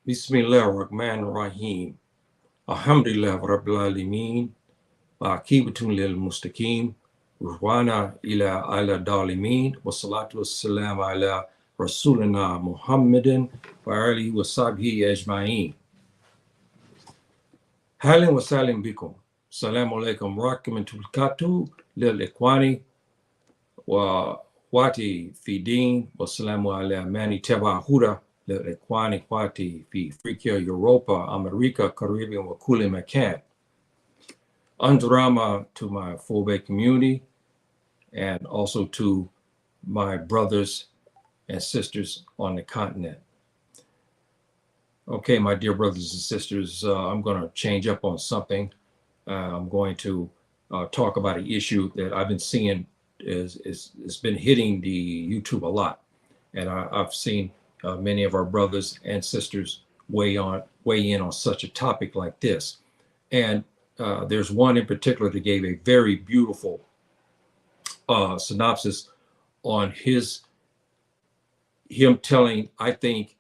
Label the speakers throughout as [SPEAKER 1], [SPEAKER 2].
[SPEAKER 1] Bismillahirrahmanirrahim. Alhamdulillah Rabbil Alameen. Akibatun lil Mustaqim. Ruhwana ila ala dalimin. Wassalatu wassalam ala Rasulina Muhammadin wa alihi wa sahbihi ajma'in. Halim wa salim bikum. Assalamu alaikum rahmatullahi wa barakatuh lil ikhwani wa wati fi din. Wassalamu ala mani taba huda lil ikhwani wati fi Africa, Europa, America, Caribbean wa kulli makan. Andrama to my Toubab community and also to my brothers and sisters on the continent. Okay, my dear brothers and sisters, I'm going to change up on something. I'm going to talk about an issue that I've been seeing it's been hitting the YouTube a lot. And I've seen many of our brothers and sisters weigh in on such a topic like this. And there's one in particular that gave a very beautiful synopsis on him telling, I think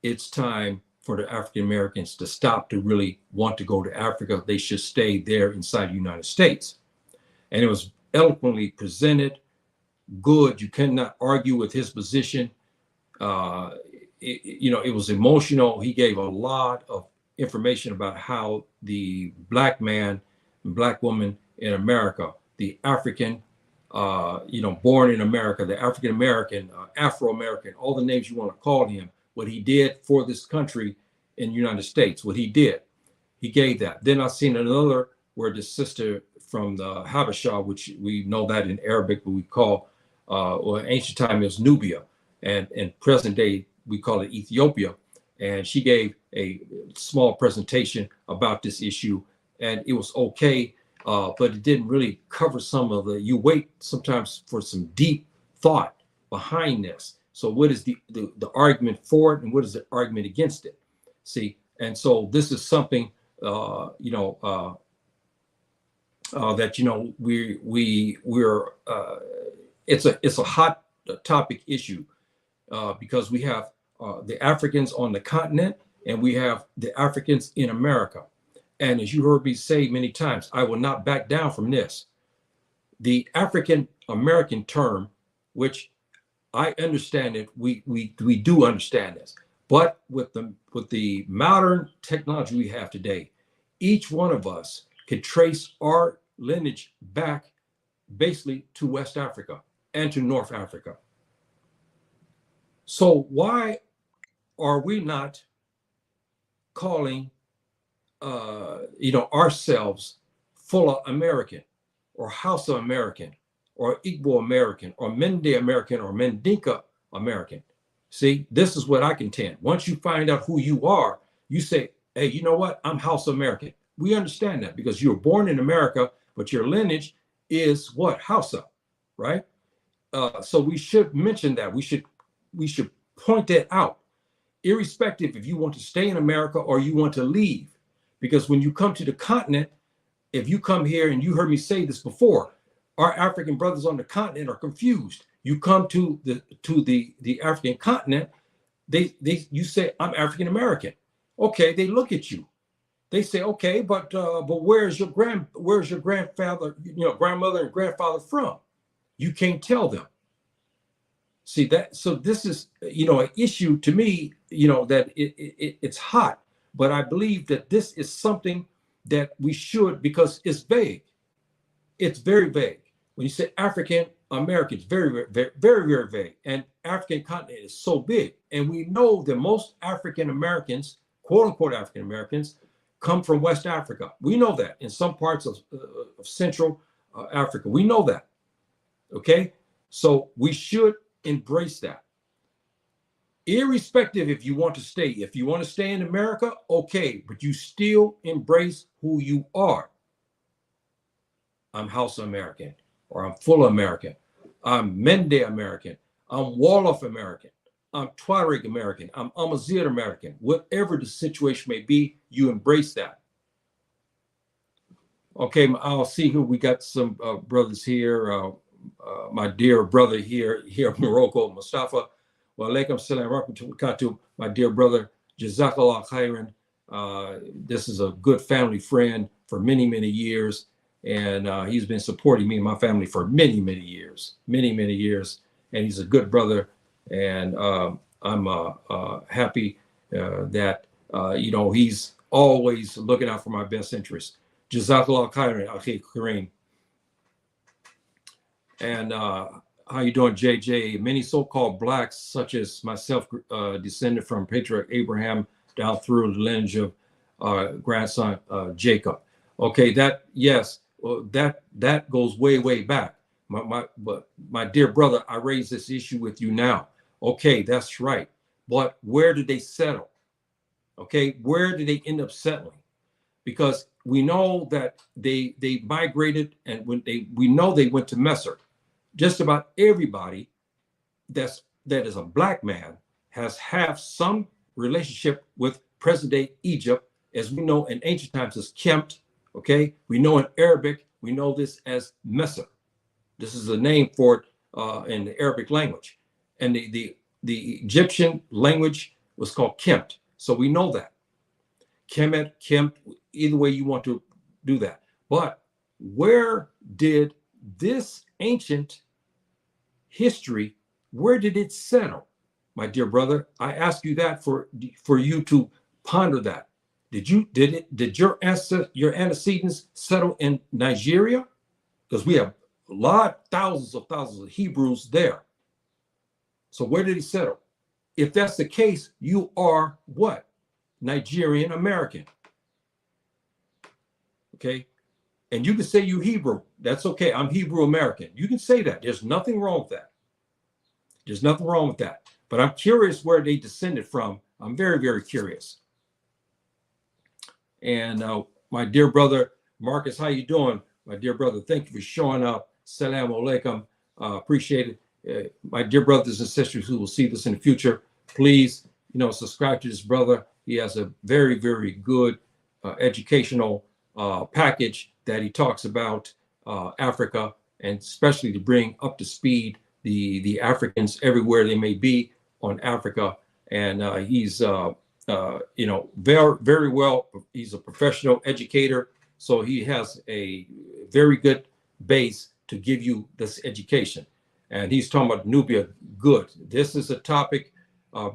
[SPEAKER 1] it's time for the African Americans to stop to really want to go to Africa. They should stay there inside the United States. And it was eloquently presented, good. You cannot argue with his position. It was emotional. He gave a lot of information about how the black man and black woman in America, the African, born in America, the African American, Afro-American, all the names you want to call him, what he did for this country in the United States, what he did, he gave that. Then I've seen another where the sister from the Habasha, which we know that in Arabic, but we call, in ancient time it was Nubia, and in present day we call it Ethiopia. And she gave a small presentation about this issue, and it was okay, but it didn't really cover some of you wait sometimes for some deep thought behind this. So what is the argument for it, and what is the argument against it? See, and so this is something, that we're it's a hot topic issue because we have the Africans on the continent and we have the Africans in America. And as you heard me say many times, I will not back down from this. The African American term, which I understand it, we do understand this, but with the modern technology we have today, each one of us can trace our lineage back basically to West Africa and to North Africa. So why are we not calling ourselves full American or Hausa American or Igbo American or Mende American or Mendinka American? See, this is what I contend. Once you find out who you are, you say, hey, you know what? I'm Hausa American. We understand that because you were born in America, but your lineage is what? Hausa, right? So we should mention that. We should point that out, irrespective if you want to stay in America or you want to leave. Because when you come to the continent, if you come here, and you heard me say this before, our African brothers on the continent are confused. You come to the African continent, you say, I'm African American. Okay, they look at you. They say, okay, but where's your grandfather, grandmother and grandfather from? You can't tell them. See that? So this is, an issue to me, that it's hot, but I believe that this is something that we should, because it's vague. It's very vague. When you say African Americans, very, very, very, very vague. And African continent is so big. And we know that most African Americans, quote unquote African Americans, come from West Africa. We know that in some parts of Central Africa. We know that. Okay. So we should embrace that. Irrespective if you want to stay. If you want to stay in America, okay, but you still embrace who you are. I'm Hausa American, or I'm full American. I'm Mende American. I'm Wolof American. I'm Tuareg American. I'm Amazigh American. Whatever the situation may be, you embrace that. Okay, I'll see who we got. Some brothers here. My dear brother here in Morocco, Mustafa. Wa alaikum salam wa rahmatullahi wa barakatuh. My dear brother Jazakallah khairan. This is a good family friend for many, many years. And he's been supporting me and my family for many, many years, many, many years. And he's a good brother. And I'm happy that, he's always looking out for my best interests. Jazakallah khairan, Akhi Kareem. And how you doing, JJ? Many so-called blacks, such as myself, descended from patriarch Abraham down through the lineage of grandson Jacob. Okay, that goes way, way back. But my dear brother, I raise this issue with you now. Okay, that's right. But where did they settle? Okay, where did they end up settling? Because we know that they migrated, and we know they went to Messer. Just about everybody that is a black man have some relationship with present-day Egypt, as we know in ancient times as Kemt. Okay, we know in Arabic, we know this as Messer. This is the name for it in the Arabic language, and the Egyptian language was called Kemt. So we know that Kemet, Kemt, either way you want to do that. But where did this ancient history, where did it settle, my dear brother? I ask you that for you to ponder that. Did your antecedents settle in Nigeria? Because we have thousands of Hebrews there. So where did he settle? If that's the case, you are what? Nigerian American. Okay. And you can say you Hebrew. That's okay. I'm Hebrew American. You can say that. There's nothing wrong with that. There's nothing wrong with that. But I'm curious where they descended from. I'm very, very curious. And my dear brother, Marcus, how you doing? My dear brother, thank you for showing up. Salam alaikum. Appreciate it. My dear brothers and sisters who will see this in the future, please, subscribe to this brother. He has a very, very good educational package that he talks about Africa, and especially to bring up to speed the Africans everywhere they may be on Africa. And he's very, very well. He's a professional educator, so he has a very good base to give you this education. And he's talking about Nubia. Good. This is a topic,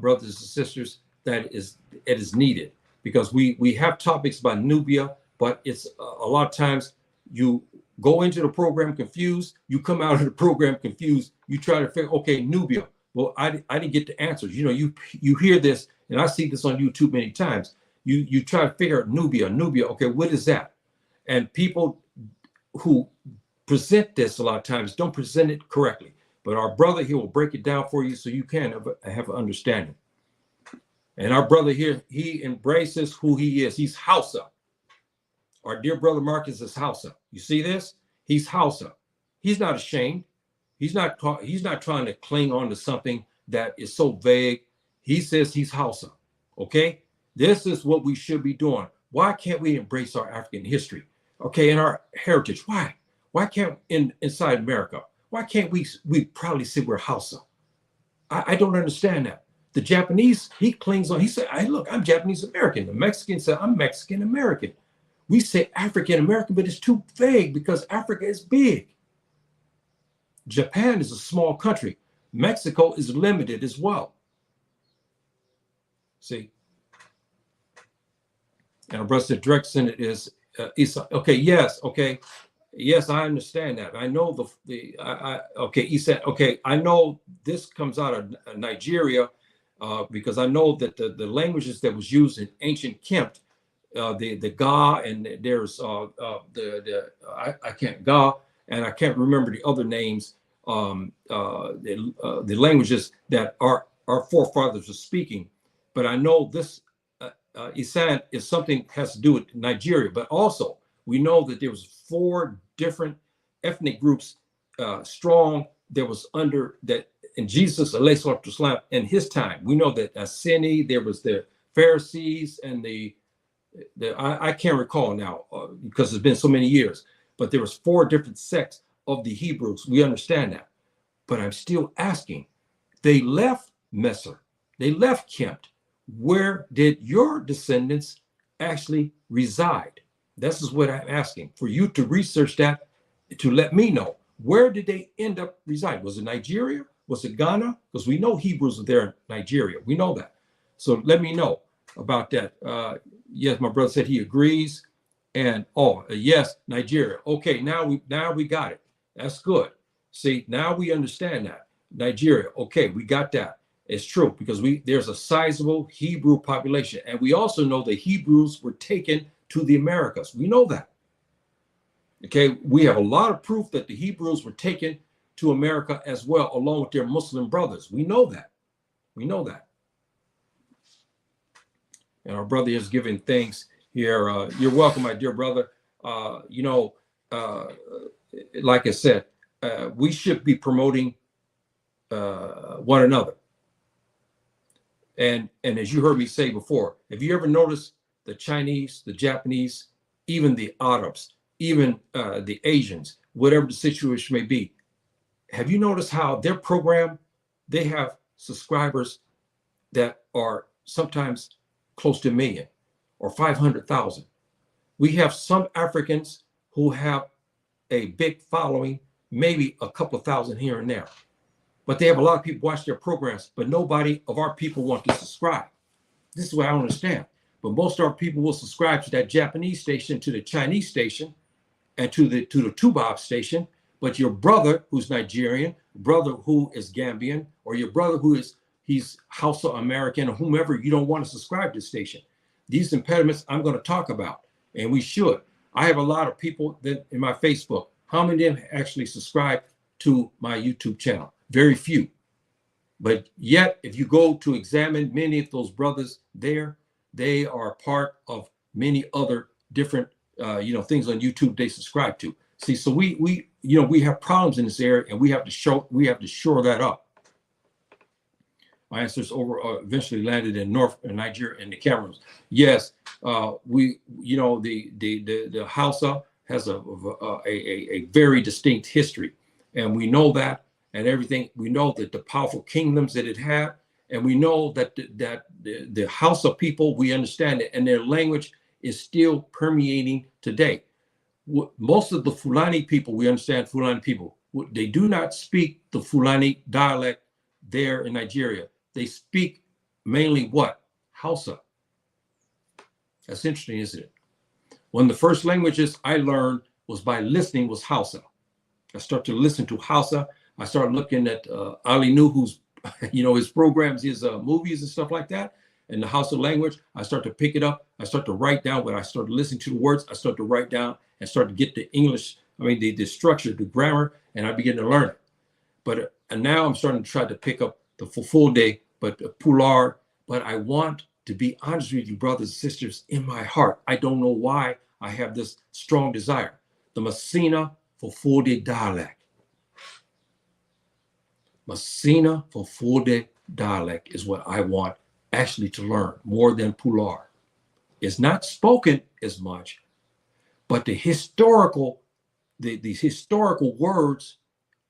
[SPEAKER 1] brothers and sisters, it is needed, because we have topics about Nubia, but it's a lot of times you go into the program confused, you come out of the program confused, you try to figure, okay, Nubia. Well, I didn't get the answers. You hear this, and I see this on YouTube many times. You try to figure out Nubia. Okay, what is that? And people who present this a lot of times don't present it correctly. But our brother here will break it down for you so you can have an understanding. And our brother here, he embraces who he is. He's Hausa. Our dear brother Marcus is Hausa. You see this? He's Hausa. He's not ashamed. He's not trying to cling on to something that is so vague. He says he's Hausa. Okay? This is what we should be doing. Why can't we embrace our African history? Okay, and our heritage. Why? Why can't inside America? Why can't we proudly say we're Hausa? I don't understand that. The Japanese, he clings on, he said, look, I'm Japanese American. The Mexican said, I'm Mexican American. We say African American, but it's too vague because Africa is big. Japan is a small country. Mexico is limited as well. See? And our brother said, direct Senate is Isa. Okay, yes, okay. Yes, I understand that. I know okay, he said, okay, I know this comes out of Nigeria because I know that the languages that was used in ancient Kemt, the Ga, and there's I can't Ga, and I can't remember the other names, the languages that our forefathers were speaking. But I know this Isan is something has to do with Nigeria, but also we know that there was 4 different ethnic groups strong that was under that in Jesus Islam in his time. We know that Asini, there was the Pharisees and I can't recall now because it's been so many years, but there was 4 different sects of the Hebrews. We understand that, but I'm still asking. They left Messer, they left Kemt. where did your descendants actually reside? This is what I'm asking for you to research that, to let me know. Where did they end up residing? Was it Nigeria? Was it Ghana? Because we know Hebrews are there in Nigeria. We know that. So let me know about that. Yes, my brother said he agrees. And yes, Nigeria. Okay, now we got it. That's good. See, now we understand that. Nigeria. Okay, we got that. It's true because there's a sizable Hebrew population, and we also know the Hebrews were taken to the Americas. We know that. Okay, we have a lot of proof that the Hebrews were taken to America as well, along with their Muslim brothers. We know that. We know that. And our brother is giving thanks here. You're welcome, my dear brother. Like I said, we should be promoting one another. And as you heard me say before, have you ever noticed the Chinese, the Japanese, even the Arabs, even the Asians, whatever the situation may be, have you noticed how their program, they have subscribers that are sometimes close to 1 million or 500,000? We have some Africans who have a big following, maybe a couple of thousand here and there. But they have a lot of people watch their programs, but nobody of our people want to subscribe. This is what I don't understand. But most of our people will subscribe to that Japanese station, to the Chinese station, and to the Toubab station. But your brother who's Nigerian, brother who is Gambian, or your brother he's Hausa American, or whomever, you don't want to subscribe to the station. These impediments I'm going to talk about, and we should. I have a lot of people that in my Facebook. How many of them actually subscribe to my YouTube channel? Very few. But yet, if you go to examine many of those brothers there, they are part of many other different things on YouTube they subscribe to. See, so we have problems in this area, and we have to shore that up. My ancestors eventually landed in North Nigeria and the Cameroons. Yes, the Hausa has a very distinct history, and we know that. And everything, we know that the powerful kingdoms that it had, and we know that the Hausa people, we understand it, and their language is still permeating today. Most of the Fulani people, we understand Fulani people, they do not speak the Fulani dialect there in Nigeria. They speak mainly what? Hausa. That's interesting, isn't it? One of the first languages I learned was by listening was Hausa. I started to listen to Hausa. I started looking at Ali Nuhu's, his programs, his movies and stuff like that. And the Hausa language, I start to pick it up. I start to write down when I started listening to the words. I start to write down and start to get the English, the structure, the grammar, and I begin to learn it. But and now I'm starting to try to pick up the Fulfulde, but Pular. But I want to be honest with you, brothers and sisters, in my heart. I don't know why I have this strong desire. The Masina Fulfulde dialect. Masina Fulfulde dialect is what I want actually to learn more than Pular. It's not spoken as much, but the historical words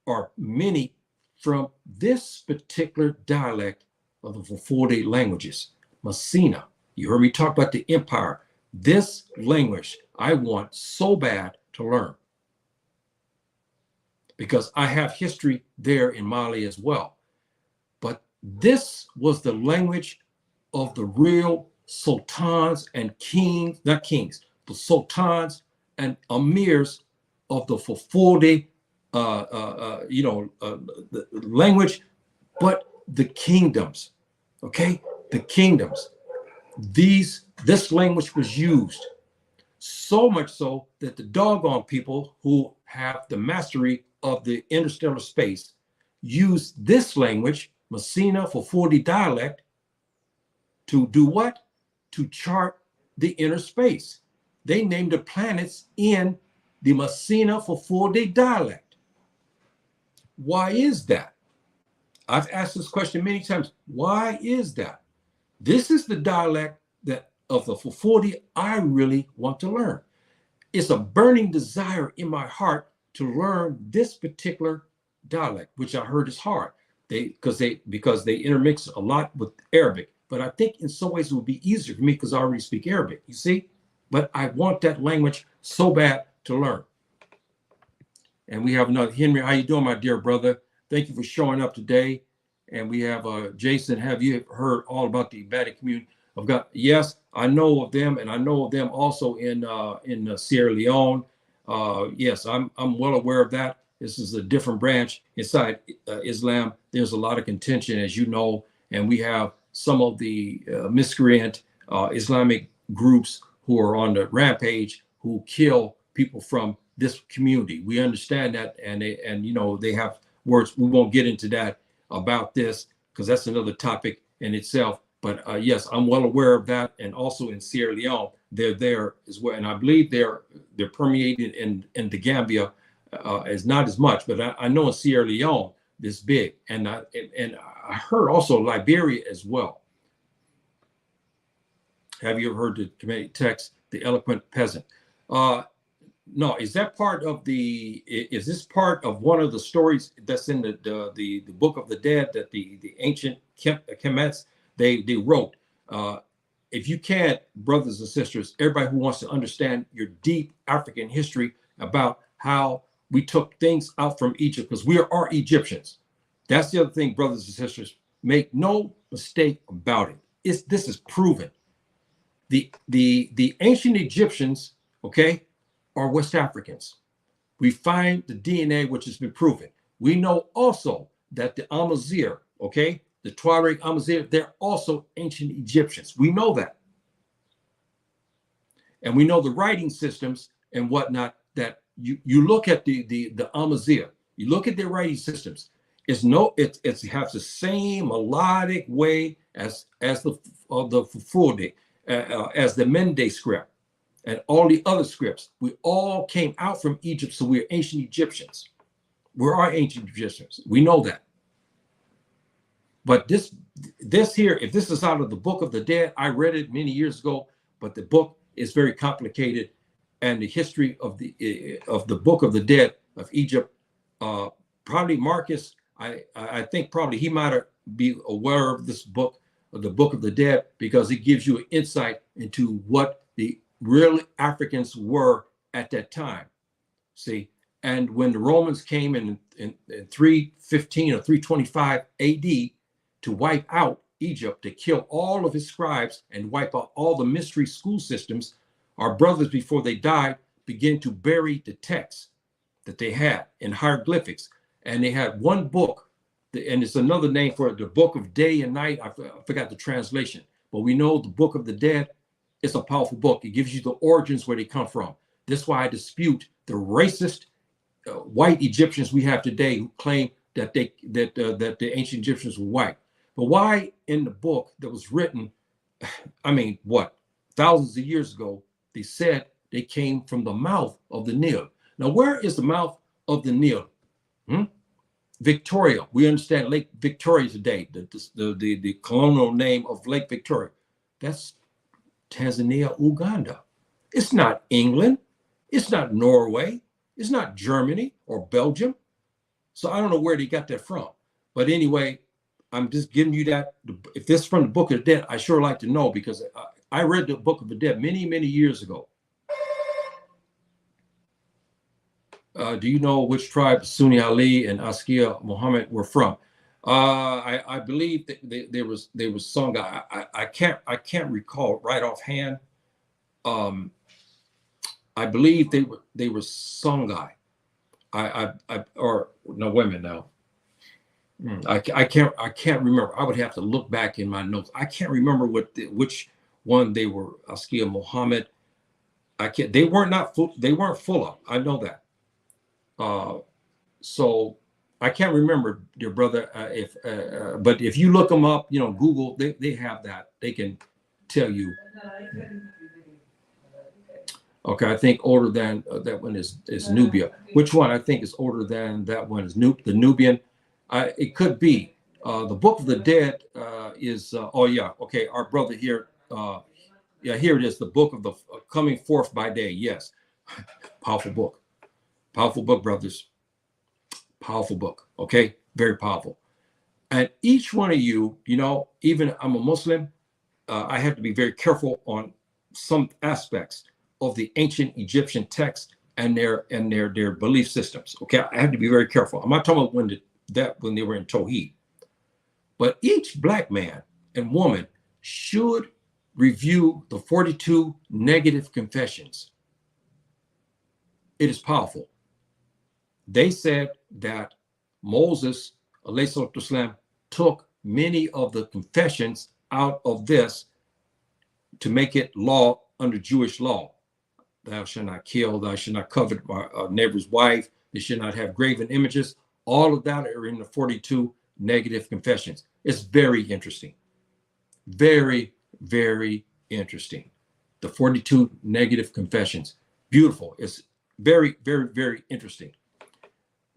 [SPEAKER 1] are many from this particular dialect of the Fulfulde languages. Masina, you heard me talk about the empire. This language I want so bad to learn, because I have history there in Mali as well. But this was the language of the real sultans and kings, not kings, the sultans and emirs of the Fulfulde, the language, but the kingdoms, okay? The kingdoms. This language was used so much so that the doggone people who have the mastery of the interstellar space use this language, Masina Fulfulde dialect, to do what? To chart the inner space. They named the planets in the Masina Fulfulde dialect. Why is that? I've asked this question many times. Why is that? This is the dialect that of the Fulfulde I really want to learn. It's a burning desire in my heart to learn this particular dialect, which I heard is hard. Because they intermix a lot with Arabic. but I think in some ways it would be easier for me because I already speak Arabic, you see? But I want that language so bad to learn. And we have another Henry. How you doing, my dear brother? Thank you for showing up today. And we have Jason. Have you heard all about the Ibadan community of God? Yes, I know of them, and I know of them also in Sierra Leone. Yes, I'm well aware of that. This is a different branch inside Islam. There's a lot of contention, as you know, and we have some of the miscreant Islamic groups who are on the rampage who kill people from this community. We understand that, and they have words. We won't get into that about this because that's another topic in itself. But yes, I'm well aware of that, and also in Sierra Leone, they're there as well, and I believe they're permeated in the Gambia as not as much, but I know in Sierra Leone this big, and I heard also Liberia as well. Have you ever heard the comedic text, The Eloquent Peasant? No, is that part of is this part of one of the stories that's in the Book of the Dead that the ancient Kemets they wrote? If you can't, brothers and sisters, everybody who wants to understand your deep African history about how we took things out from Egypt, because we are Egyptians. That's the other thing, brothers and sisters. Make no mistake about it. This is proven. The ancient Egyptians, okay, are West Africans. We find the DNA, which has been proven. We know also that the Amazigh, okay, the Tuareg Amazigh, they're also ancient Egyptians. We know that. And we know the writing systems and whatnot, that you look at the Amazigh, you look at their writing systems, it has the same melodic way as the Fulfulde, as the Mende script, and all the other scripts. We all came out from Egypt, so we're ancient Egyptians. We're ancient Egyptians. We know that. But this here, if this is out of the Book of the Dead, I read it many years ago, but the book is very complicated, and the history of the Book of the Dead of Egypt, probably Marcus, I think probably he might be aware of this book, of the Book of the Dead, because it gives you an insight into what the real Africans were at that time. See, and when the Romans came in 315 or 325 AD to wipe out Egypt, to kill all of his scribes and wipe out all the mystery school systems, our brothers, before they died, began to bury the texts that they had in hieroglyphics. And they had one book, and it's another name for it, the Book of Day and Night. I forgot the translation, but we know the Book of the Dead is a powerful book. It gives you the origins where they come from. That's why I dispute the racist white Egyptians we have today who claim that the ancient Egyptians were white. But why in the book that was written, I mean, what, thousands of years ago, they said they came from the mouth of the Nile. Now, where is the mouth of the Nile? Victoria. We understand Lake Victoria today, the colonial name of Lake Victoria. That's Tanzania, Uganda. It's not England. It's not Norway. It's not Germany or Belgium. So I don't know where they got that from. But anyway, I'm just giving you that. If this is from the Book of the Dead, I sure like to know, because I read the Book of the Dead many, many years ago. Do you know which tribe Sunni Ali and Askia Muhammad were from? I believe that they was Songhai. I can't recall right offhand. I believe they were Songhai. Or no, women now. I can't remember. I would have to look back in my notes. I can't remember which one they were. Askia Muhammad. They weren't full. I know that. So I can't remember, dear brother. But if you look them up, Google, they have that. They can tell you. Okay, I think older than that one is Nubia. Which one I think is older than that one is the Nubian. It could be. The Book of the Dead is. Oh yeah. Okay, our brother here. Yeah, here it is. The Book of the Coming Forth by Day. Yes, powerful book. Powerful book, brothers. Powerful book. Okay, very powerful. And each one of you, even I'm a Muslim, I have to be very careful on some aspects of the ancient Egyptian texts and their belief systems. Okay, I have to be very careful. I'm not talking about when they were in Tawhid, but each black man and woman should review the 42 negative confessions. It is powerful. They said that Moses, alayhi salatu wasalam, took many of the confessions out of this to make it law under Jewish law. Thou shalt not kill, thou shalt not covet my neighbor's wife, they should not have graven images. All of that are in the 42 negative confessions. It's very interesting. Very, very interesting. The 42 negative confessions. Beautiful. It's very, very, very interesting.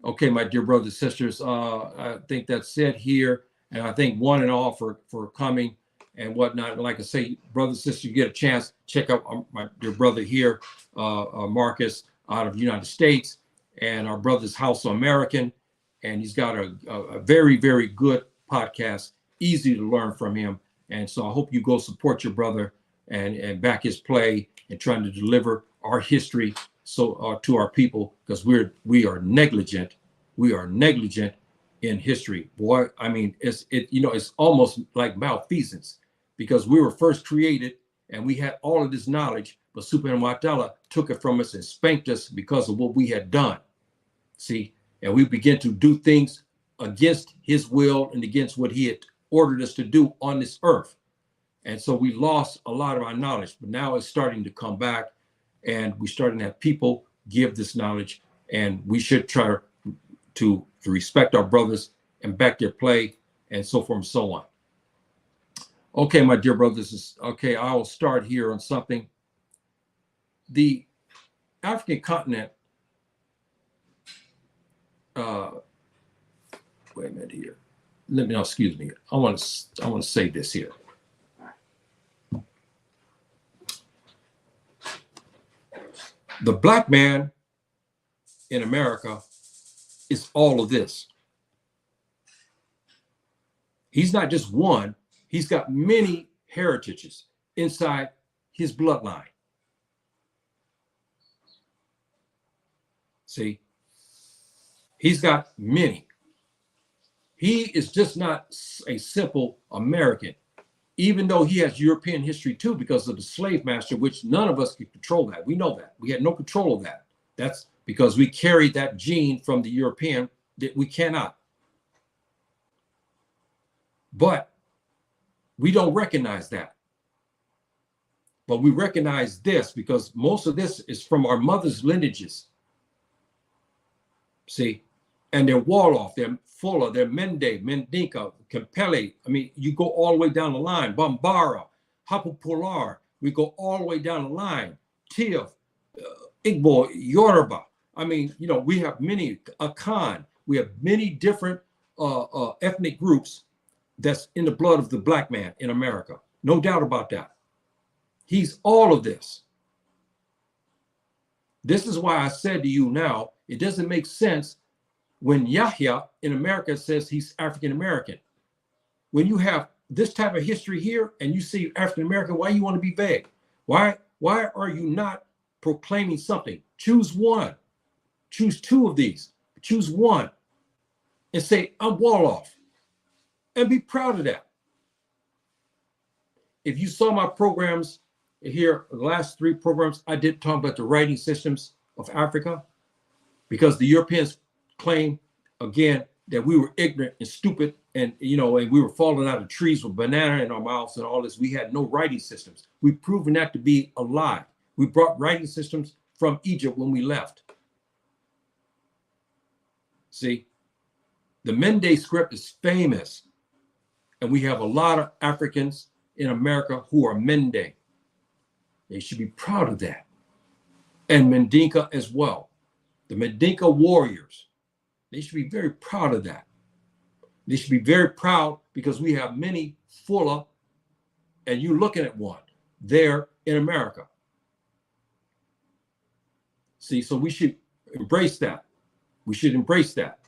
[SPEAKER 1] Okay, my dear brothers and sisters, I think that's it here. And I thank one and all for coming and whatnot. And like I say, brothers and sisters, you get a chance, check out my dear brother here, Marcus, out of the United States, and our brother's House American. And he's got a very, very good podcast, easy to learn from him. And so I hope you go support your brother and back his play and trying to deliver our history to our people, because we are negligent. We are negligent in history. Boy, I mean, it's almost like malfeasance, because we were first created and we had all of this knowledge, but Subhanahu wa Ta'ala took it from us and spanked us because of what we had done. See, and we began to do things against his will and against what he had ordered us to do on this earth. And so we lost a lot of our knowledge, but now it's starting to come back, and we're starting to have people give this knowledge, and we should try to respect our brothers and back their play and so forth and so on. Okay, my dear brothers, okay, I will start here on something. The African continent, wait a minute here. Excuse me. I want to say this here. The black man in America is all of this. He's not just one. He's got many heritages inside his bloodline. See, he's got many. He is just not a simple American, even though he has European history too, because of the slave master, which none of us could control that. We know that. We had no control of that. That's because we carried that gene from the European that we cannot. But we don't recognize that. But we recognize this because most of this is from our mother's lineages. See, and they're Wolof, they're Fuller, they're Mende, Mendinka, Kempele. I mean, you go all the way down the line. Bambara, Hapupular. We go all the way down the line. Tiv, Igbo, Yoruba. I mean, we have many, Akan. We have many different ethnic groups that's in the blood of the black man in America. No doubt about that. He's all of this. This is why I said to you now, it doesn't make sense when Yahya in America says he's African American. When you have this type of history here and you see African American, why you want to be vague? Why are you not proclaiming something? Choose one. Choose two of these. Choose one and say, I'm Wolof. And be proud of that. If you saw my programs here, the last 3 programs, I did talk about the writing systems of Africa, because the Europeans claim again that we were ignorant and stupid, and and we were falling out of trees with banana in our mouths and all this. We had no writing systems. We've proven that to be a lie. We brought writing systems from Egypt when we left. See, the Mende script is famous, and we have a lot of Africans in America who are Mende. They should be proud of that. And Mendinka as well. The Mendinka warriors, they should be very proud of that. They should be very proud because we have many Fuller, and you're looking at one there in America. See, so we should embrace that. We should embrace that.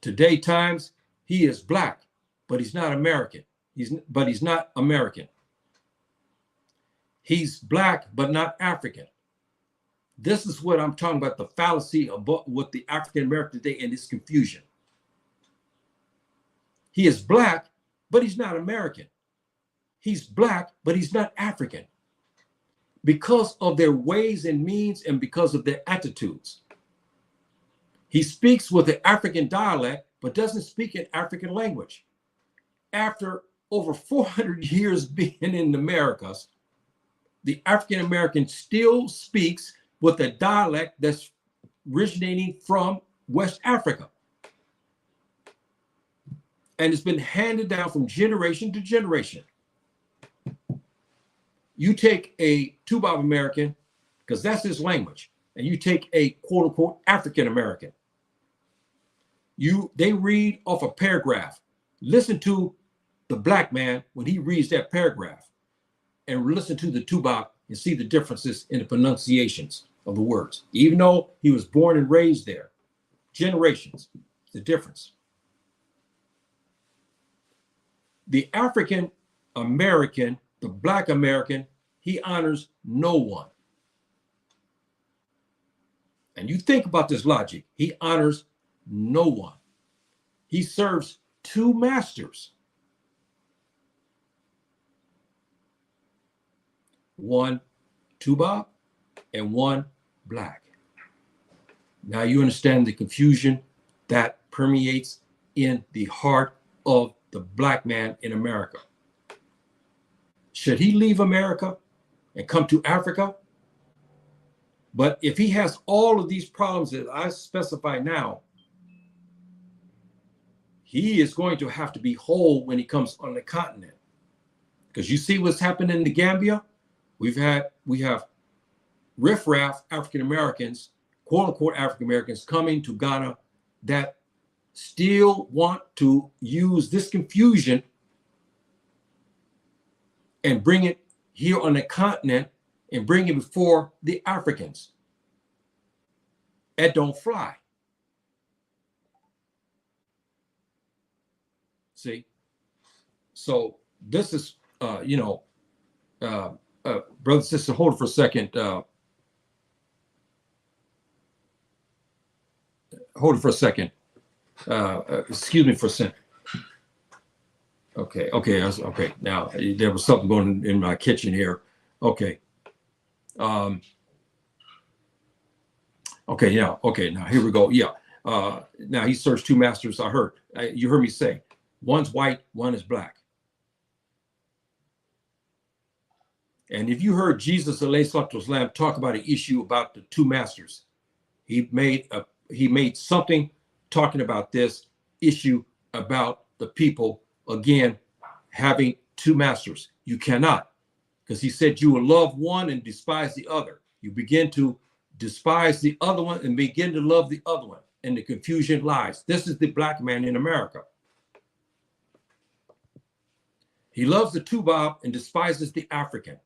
[SPEAKER 1] Today times, he is black, but he's not American. but he's not American. He's black, but not African. This is what I'm talking about, the fallacy of what the African American today and this confusion. He is black, but he's not American. He's black, but he's not African. Because of their ways and means and because of their attitudes. He speaks with an African dialect, but doesn't speak an African language. After over 400 years being in the Americas, the African American still speaks with a dialect that's originating from West Africa. And it's been handed down from generation to generation. You take a Toubab American, because that's his language, and you take a quote unquote African American. They read off a paragraph. Listen to the black man when he reads that paragraph, and listen to the Toubab and see the differences in the pronunciations of the words. Even though he was born and raised there, generations, the difference. The African American, the Black American, he honors no one. And you think about this logic. He honors no one. He serves two masters. One Toubab and one black. Now you understand the confusion that permeates in the heart of the black man in America. Should he leave America and come to Africa? But if he has all of these problems that I specify now, he is going to have to be whole when he comes on the continent. Because you see what's happened in the Gambia? We have riffraff African Americans, quote unquote African Americans, coming to Ghana that still want to use this confusion and bring it here on the continent and bring it before the Africans. That don't fly. See? So this is, brother, sister, hold it for a second. Hold it for a second. Excuse me for a second. Okay. Now there was something going in my kitchen here. Okay. Now here we go. Yeah. Now he serves two masters. I heard. You heard me say, one's white, one is black. And if you heard Jesus ﷺ talk about an issue about the two masters, he made something talking about this issue about the people, again, having two masters. You cannot, because he said you will love one and despise the other. You begin to despise the other one and begin to love the other one, and the confusion lies. This is the black man in America. He loves the Toubab and despises the African.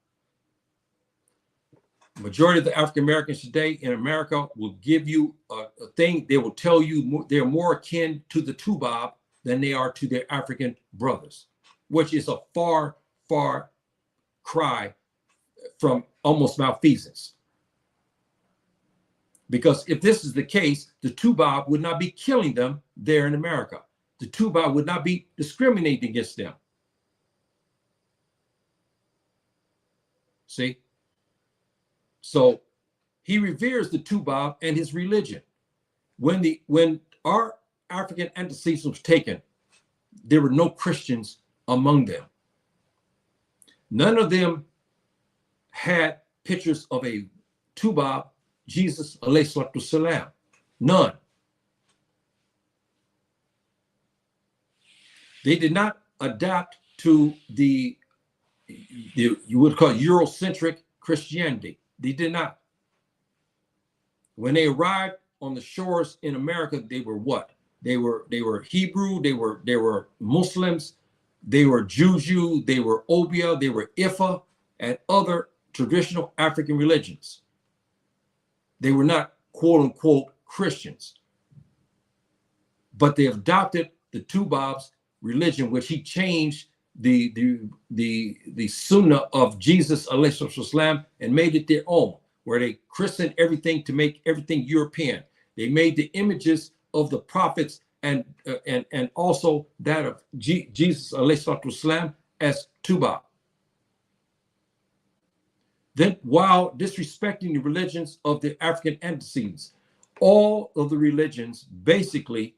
[SPEAKER 1] Majority of the African Americans today in America will give you a thing. They will tell you they're more akin to the Toubab than they are to their African brothers, which is a far, far cry from almost malfeasance. Because if this is the case, the Toubab would not be killing them there in America. The Toubab would not be discriminating against them. See? So he reveres the Toubab and his religion. When our African antecedents was taken, there were no Christians among them. None of them had pictures of a Toubab, Jesus ﷺ. None. They did not adapt to the you would call Eurocentric Christianity. They did not. When they arrived on the shores in America, they were what? They were Hebrew, they were Muslims, they were Juju, they were Obia, they were Ifa, and other traditional African religions. They were not quote unquote Christians. But they adopted the Toubab's religion, which he changed the sunnah of Jesus alayhi and made it their own, where they christened everything to make everything European. They made the images of the prophets and also that of Jesus alayhi as Toubab. Then, while disrespecting the religions of the African antecedents, all of the religions basically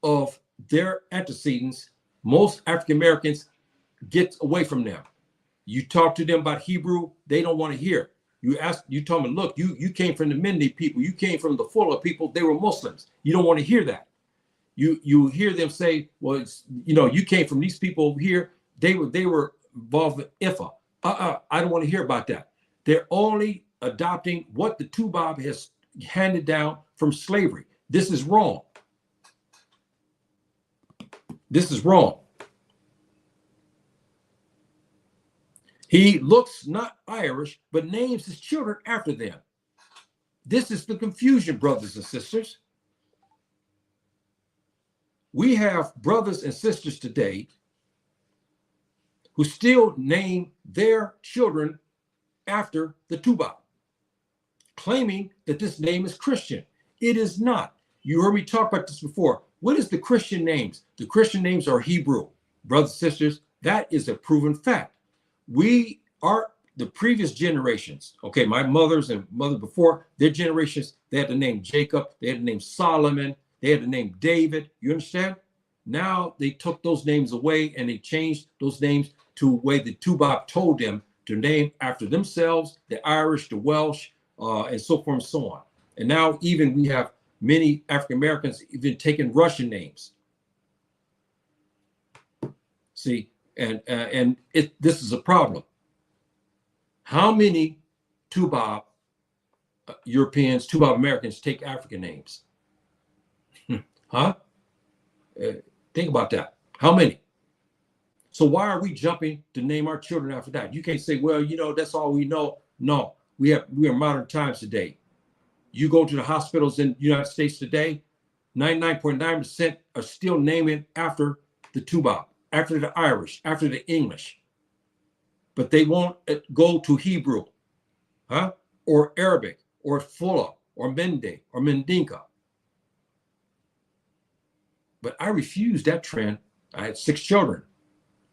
[SPEAKER 1] of their antecedents, most African Americans get away from them. You talk to them about Hebrew, they don't want to hear. You tell them, look, you came from the Mende people, you came from the Fuller people, they were Muslims. You don't want to hear that. You hear them say, well, you came from these people over here, they were involved with Ifa. I don't want to hear about that. They're only adopting what the Toubab has handed down from slavery. This is wrong. This is wrong. He looks not Irish, but names his children after them. This is the confusion, brothers and sisters. We have brothers and sisters today who still name their children after the Toubab, claiming that this name is Christian. It is not. You heard me talk about this before. What is the Christian names? The Christian names are Hebrew. Brothers and sisters, that is a proven fact. We are the previous generations, okay, my mothers and mother before, their generations, they had the name Jacob, they had the name Solomon, they had the name David, you understand? Now they took those names away and they changed those names to the way the Toubab told them to name after themselves, the Irish, the Welsh, and so forth and so on. And now even we have many African Americans even taking Russian names. See, and this is a problem. How many Toubab Europeans, Toubab Americans take African names? Huh? Think about that. How many? So why are we jumping to name our children after that? You can't say, well, that's all we know. No, we are modern times today. You go to the hospitals in the United States today, 99.9% are still naming after the Toubab, after the Irish, after the English. But they won't go to Hebrew, huh? Or Arabic, or Fuller, or Mende, or Mendinka. But I refused that trend. I had 6 children,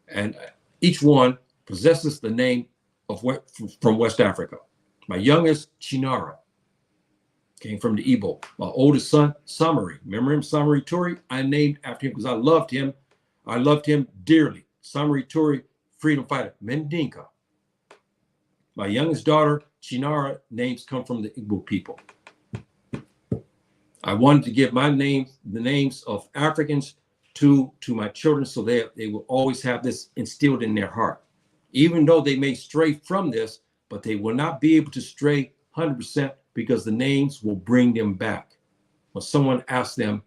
[SPEAKER 1] and each one possesses the name of from West Africa. My youngest, Chinara, came from the Igbo. My oldest son, Samari, remember him, Samari Turi? I named after him because I loved him. I loved him dearly. Samari Turi, freedom fighter, Mendinka. My youngest daughter, Chinara, names come from the Igbo people. I wanted to give my names, the names of Africans to my children so they will always have this instilled in their heart. Even though they may stray from this, but they will not be able to stray 100% because the names will bring them back. When someone asks them,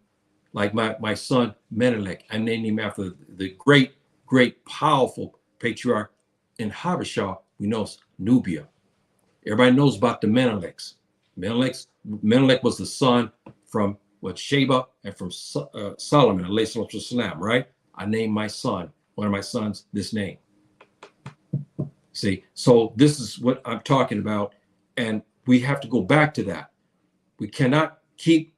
[SPEAKER 1] like my son Menelik, I named him after the great, powerful patriarch in Habasha, we know it's Nubia. Everybody knows about the Meneliks. Menelik was the son from Sheba and from Solomon, alayhi salam, right? I named my son, one of my sons, this name. See, so this is what I'm talking about, and we have to go back to that. We cannot keep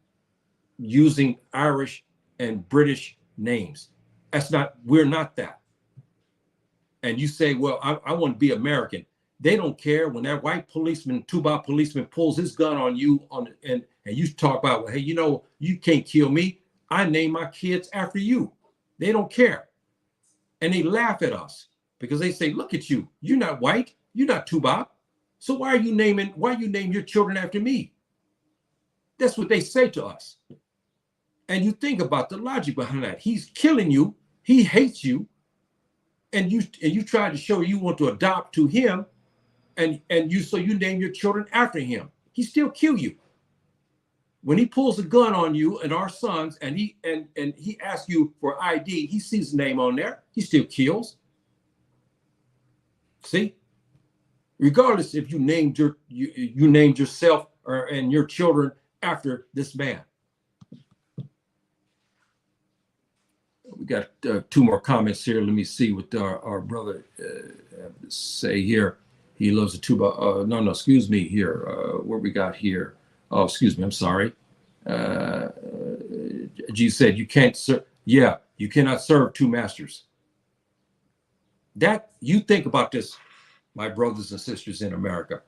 [SPEAKER 1] using Irish and British names. We're not that. And you say, well, I want to be American. They don't care when that white policeman, Toubab policeman, pulls his gun on you and you talk about, well, hey, you can't kill me. I name my kids after you. They don't care. And they laugh at us because they say, look at you. You're not white. You're not Toubab. So why you name your children after me? That's what they say to us. And you think about the logic behind that. He's killing you. He hates you. And you try to show you want to adopt to him. And you name your children after him. He still kill you. When he pulls a gun on you and our sons, and he asks you for ID, he sees his name on there. He still kills. See, regardless if you named yourself and your children after this man. We got two more comments here. Let me see what our brother say here. He loves the tuba. No, excuse me here. What we got here? Oh, excuse me. I'm sorry. G said you can't serve. Yeah, you cannot serve two masters. That, you think about this, my brothers and sisters in America.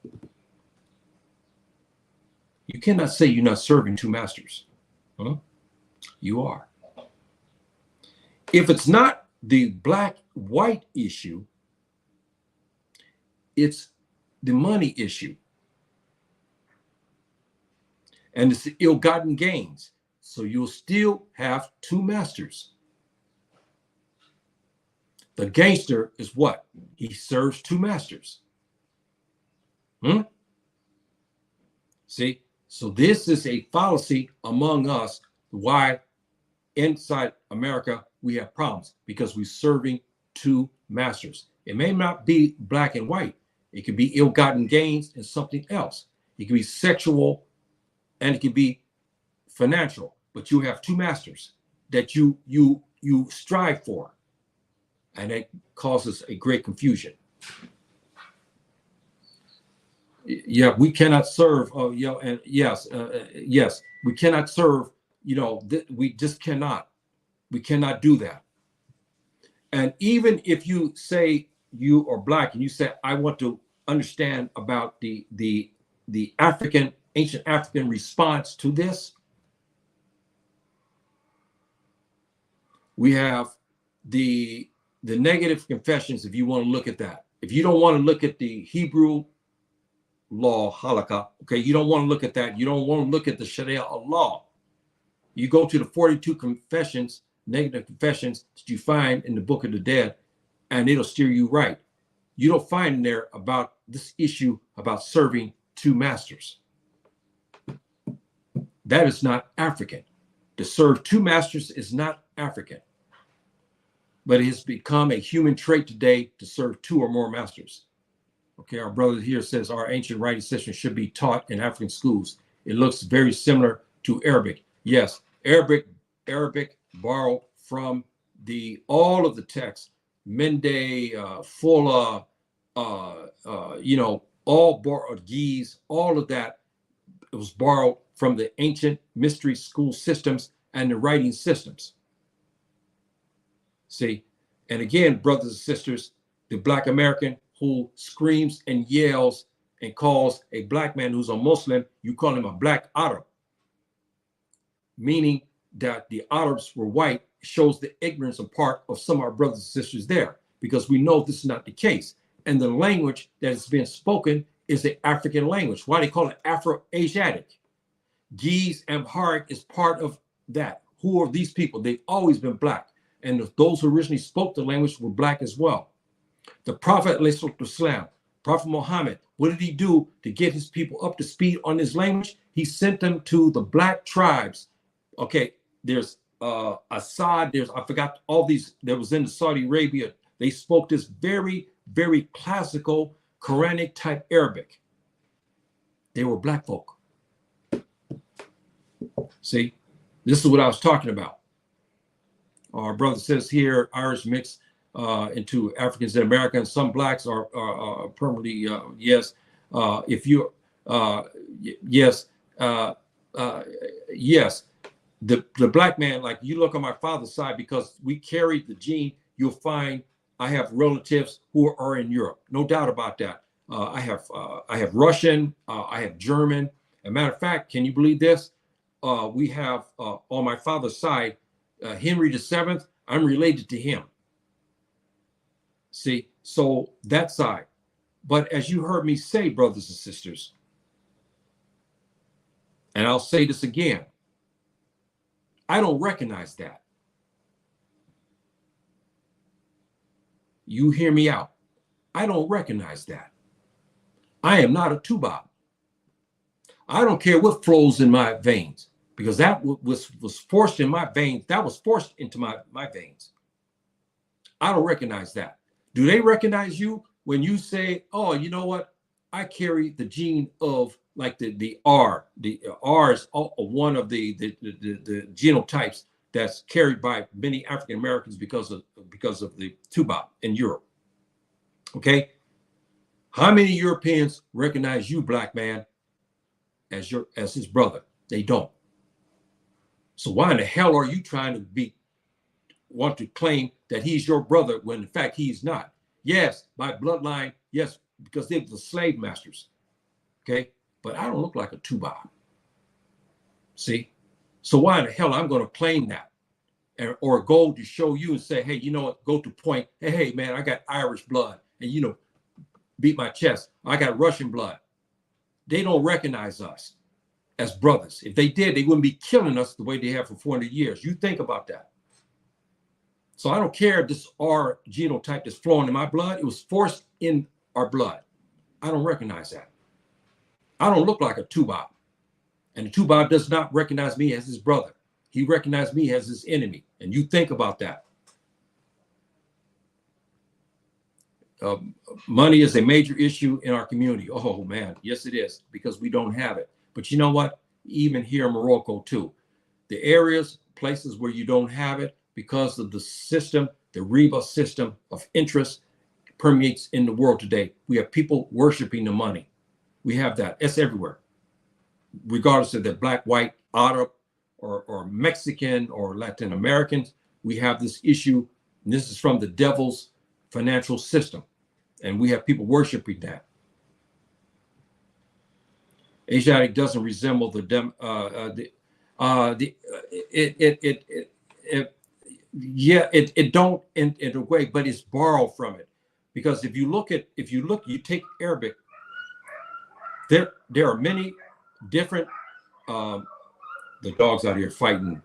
[SPEAKER 1] You cannot say you're not serving two masters. Huh? You are. If it's not the black-white issue, it's the money issue. And it's the ill-gotten gains. So you'll still have two masters. The gangster is what? He serves two masters. See? So this is a fallacy among us, why inside America we have problems, because we're serving two masters. It may not be black and white. It could be ill-gotten gains and something else. It could be sexual and it could be financial, but you have two masters that you strive for, and it causes a great confusion. Yeah, we cannot serve. And yes, we cannot serve. We just cannot. We cannot do that. And even if you say you are black and you say, I want to understand about the ancient African response to this, we have the negative confessions. If you want to look at that, if you don't want to look at the Hebrew law, halakha, okay, you don't want to look at that. You don't want to look at the Sharia law. You go to the 42 confessions, negative confessions that you find in the Book of the Dead, and it'll steer you right. You don't find in there about this issue about serving two masters. That is not African. To serve two masters is not African. But it has become a human trait today to serve two or more masters. Okay, our brother here says our ancient writing system should be taught in African schools. It looks very similar to Arabic. Yes, Arabic borrowed from all of the texts, Mende, Fola, all borrowed, Gies, all of that. It was borrowed from the ancient mystery school systems and the writing systems. See, and again, brothers and sisters, the Blck American who screams and yells and calls a black man who's a Muslim, you call him a black Arab, meaning that the Arabs were white, shows the ignorance and part of some of our brothers and sisters there, because we know this is not the case. And the language that is being spoken is the African language. Why they call it Afro-Asiatic? Gies, Amharic is part of that. Who are these people? They've always been black. And those who originally spoke the language were black as well. The Prophet, Prophet Muhammad, what did he do to get his people up to speed on his language? He sent them to the black tribes. Okay, there's Assad, I forgot all these, that was in Saudi Arabia. They spoke this very, very classical Quranic type Arabic. They were black folk. See, this is what I was talking about. Our brother says here, Irish mix into Africans and Americans. Some blacks are permanently, yes. If you, yes, yes. The black man, like you look on my father's side, because we carried the gene, you'll find I have relatives who are in Europe. No doubt about that. I have Russian, I have German. As a matter of fact, can you believe this? We have on my father's side, Henry VII, I'm related to him. See, so that side. But as you heard me say, brothers and sisters, and I'll say this again, I don't recognize that. You hear me out. I don't recognize that. I am not a Toubab. I don't care what flows in my veins, because that was forced in my veins. That was forced into my veins. I don't recognize that. Do they recognize you when you say, oh, you know what? I carry the gene of like the R. The R is one of the genotypes that's carried by many African Americans because of the Toubab in Europe. Okay, how many Europeans recognize you, black man, as his brother? They don't. So why in the hell are you trying to want to claim that he's your brother when in fact he's not? Yes, by bloodline, yes, because they're the slave masters. Okay, but I don't look like a Toubab. See, so why in the hell I'm going to claim that, or go to show you and say, hey, you know what? Go to point. Hey, man, I got Irish blood, and beat my chest. I got Russian blood. They don't recognize us as brothers. If they did, they wouldn't be killing us the way they have for 400 years. You think about that. So I don't care if this R genotype that's flowing in my blood. It was forced in our blood. I don't recognize that. I don't look like a Toubab. And the Toubab does not recognize me as his brother. He recognized me as his enemy. And you think about that. Money is a major issue in our community. Oh, man. Yes, it is, because we don't have it. But you know what? Even here in Morocco, too. The areas, places where you don't have it, because of the system, the riba system of interest permeates in the world today. We have people worshiping the money. We have that. It's everywhere. Regardless of the black, white, Arab, or Mexican, or Latin Americans, we have this issue. And this is from the devil's financial system. And we have people worshiping that. Asiatic doesn't resemble it don't in a way, but it's borrowed from it. Because if you take Arabic, there are many different the dogs out here fighting.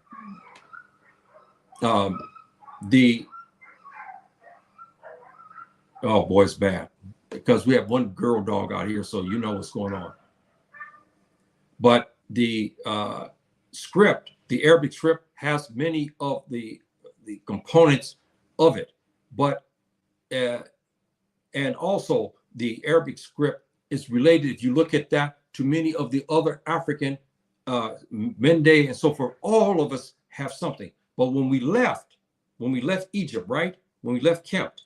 [SPEAKER 1] Oh boy, it's bad, because we have one girl dog out here, so you know what's going on. But the script, the Arabic script, has many of the components of it, but and also the Arabic script is related, if you look at that, to many of the other African Mende and so forth. All of us have something. But when we left Egypt, right? When we left Kempt,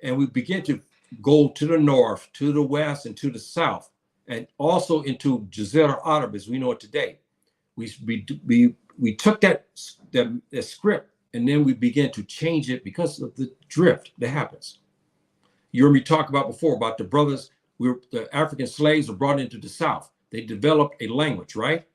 [SPEAKER 1] and we began to go to the north, to the west, and to the south, and also into Jazira Arab as we know it today, we took that script, and then we began to change it because of the drift that happens. You heard me talk about before about the brothers. The African slaves were brought into the South. They developed a language, right?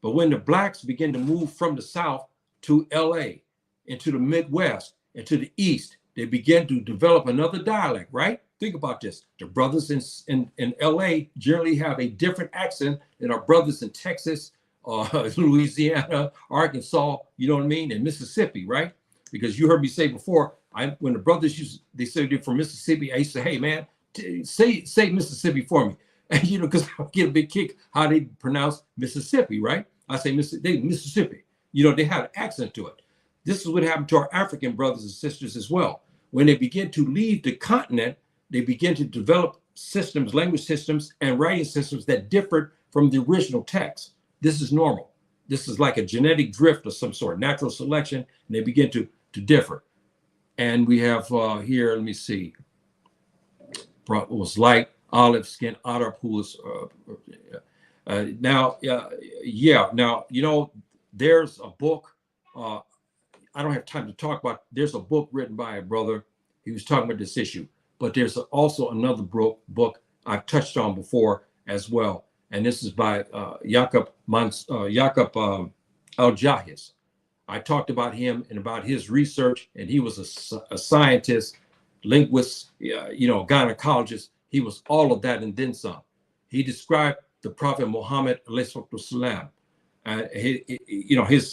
[SPEAKER 1] But when the blacks began to move from the South to LA, into the Midwest, and to the East, they began to develop another dialect, right? Think about this. The brothers in LA generally have a different accent than our brothers in Texas, Louisiana, Arkansas, you know what I mean, and Mississippi, right? Because you heard me say before, when the brothers they say they're from Mississippi, I used to say, hey man, say Mississippi for me. And because I get a big kick how they pronounce Mississippi, right? I say Mississippi. They have an accent to it. This is what happened to our African brothers and sisters as well. When they begin to leave the continent, they begin to develop systems, language systems, and writing systems that differ from the original text. This is normal. This is like a genetic drift of some sort, natural selection, and they begin to differ. And we have here, let me see, it was light, olive skin, Arab, who was now, there's a book, I don't have time to talk about, there's a book written by a brother. He was talking about this issue, but there's also another book I've touched on before as well. And this is by Jacob Al-Jahiz. I talked about him and about his research, and he was a scientist, linguist, gynecologist. He was all of that and then some. He described the Prophet Muhammad, his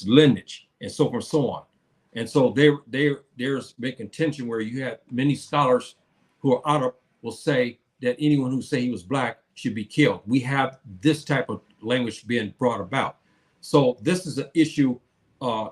[SPEAKER 1] lineage, and so forth and so on. And so there's been contention where you have many scholars who are Arab will say that anyone who say he was black should be killed. We have this type of language being brought about. So this is an issue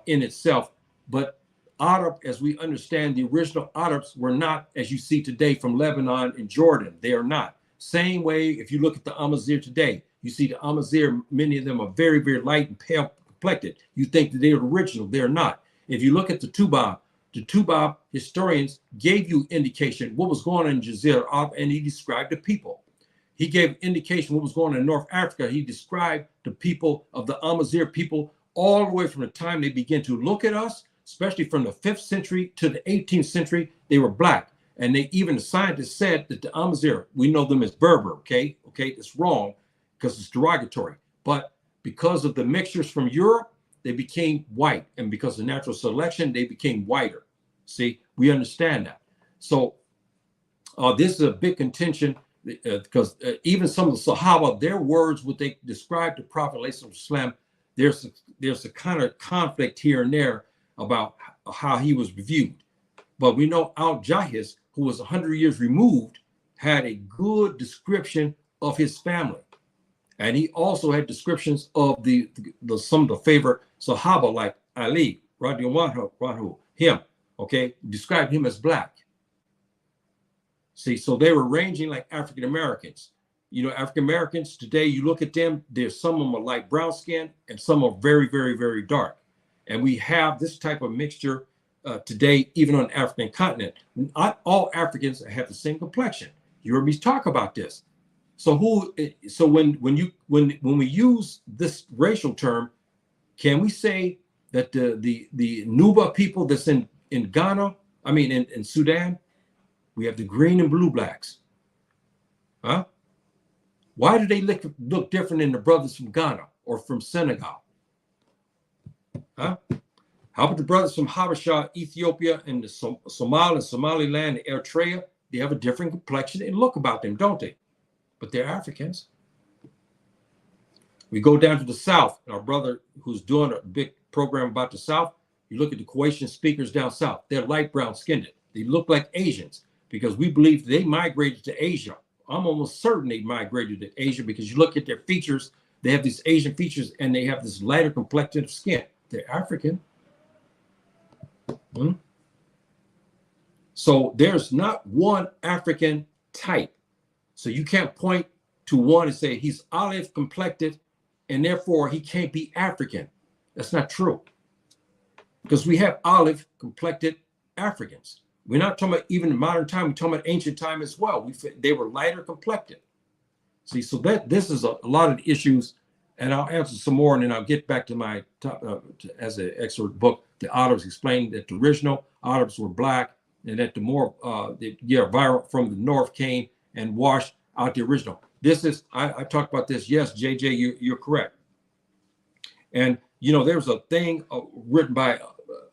[SPEAKER 1] in itself. But Arab, as we understand, the original Arabs were not, as you see today, from Lebanon and Jordan. They are not. Same way, if you look at the Amazigh today, you see the Amazigh, many of them are very, very light and pale complected. You think that they are original. They're not. If you look at the Toubab historians gave you indication what was going on in Jazeera Arab, and he described the people. He gave indication what was going on in North Africa. He described the people of the Amazigh people all the way from the time they began to look at us, especially from the 5th century to the 18th century. They were black. And they even, the scientists said that the Amazigh, we know them as Berber, okay? It's wrong because it's derogatory. But because of the mixtures from Europe, they became white. And because of natural selection, they became whiter. See, we understand that. So this is a big contention because even some of the Sahaba, their words, what they described the Prophet ﷺ, there's a kind of conflict here and there about how he was viewed. But we know Al-Jahiz, who was 100 years removed, had a good description of his family. And he also had descriptions of some of the favorite Sahaba, like Ali, radiallahu anhu, him, okay, described him as black. See, so they were ranging like African Americans. You know, African Americans today, you look at them, there's some of them are light brown skin and some are very, very, very dark. And we have this type of mixture today, even on the African continent. Not all Africans have the same complexion. You heard me talk about this. So when we use this racial term, can we say that the Nuba people that's in Ghana, I mean in Sudan, we have the green and blue blacks? Huh? Why do they look different than the brothers from Ghana or from Senegal? Huh? How about the brothers from Habasha, Ethiopia, and the Somal and Somaliland, and Eritrea? They have a different complexion and look about them, don't they? But they're Africans. We go down to the South, and our brother who's doing a big program about the South, you look at the Croatian speakers down South, they're light brown skinned. They look like Asians because we believe they migrated to Asia. I'm almost certain they migrated to Asia because you look at their features, they have these Asian features and they have this lighter complexion of skin. They're African. So there's not one African type. So you can't point to one and say he's olive complected and therefore he can't be African. That's not true. Because we have olive complected Africans. We're not talking about even modern time, we're talking about ancient time as well. They were lighter complected. See, so this is a lot of issues, and I'll answer some more and then I'll get back to my as an excerpt book. The Arabs explained that the original Arabs were black and that the more viral from the north came and washed out the original. This is, I talked about this. Yes, JJ, you're correct. And, you know, there's a thing written by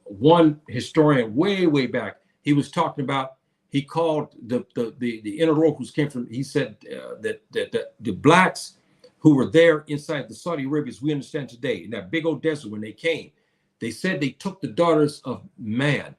[SPEAKER 1] one historian way back. He was talking about, he called the interlopers came from, he said that the blacks who were there inside the Saudi Arabians, we understand today, in that big old desert when they came, they said they took the daughters of man.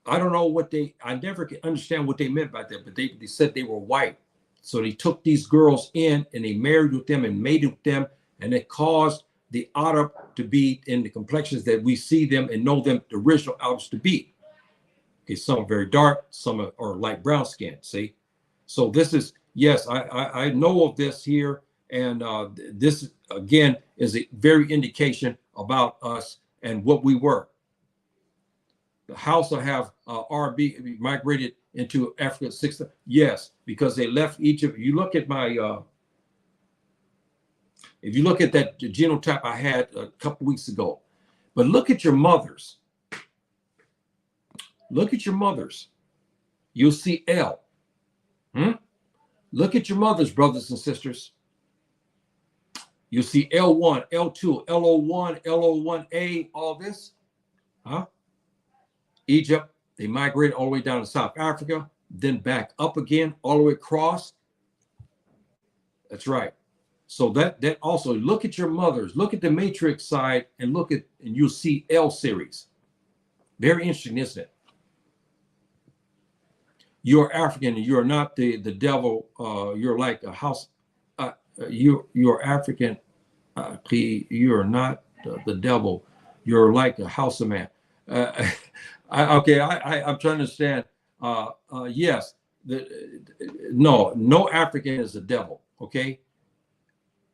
[SPEAKER 1] I don't know I never could understand what they meant by that, but they said they were white. So they took these girls in and they married with them and mated with them, and it caused the Arab to be in the complexions that we see them and know them, the original Arabs to be. Okay, some are very dark, some are light brown skin, see? So this is, yes, I know of this here, and this, again, is a very indication about us and what we were. The Hausa have RB migrated into Africa 6. Yes, because they left Egypt. You look at my, if you look at that genotype I had a couple weeks ago, but look at your mothers. Look at your mothers. You'll see L. Look at your mothers, brothers and sisters. You'll see L1, L2, LO1, LO1A, all this. Egypt, they migrated all the way down to South Africa, then back up again, all the way across. That's right. So that also, look at your mothers, look at the matrix side and you'll see L series. Very interesting, isn't it? You're African and you're not the devil. You're like a house. You're African. You're not the devil. You're like a house of man. I'm trying to understand. Yes, no African is the devil. Okay,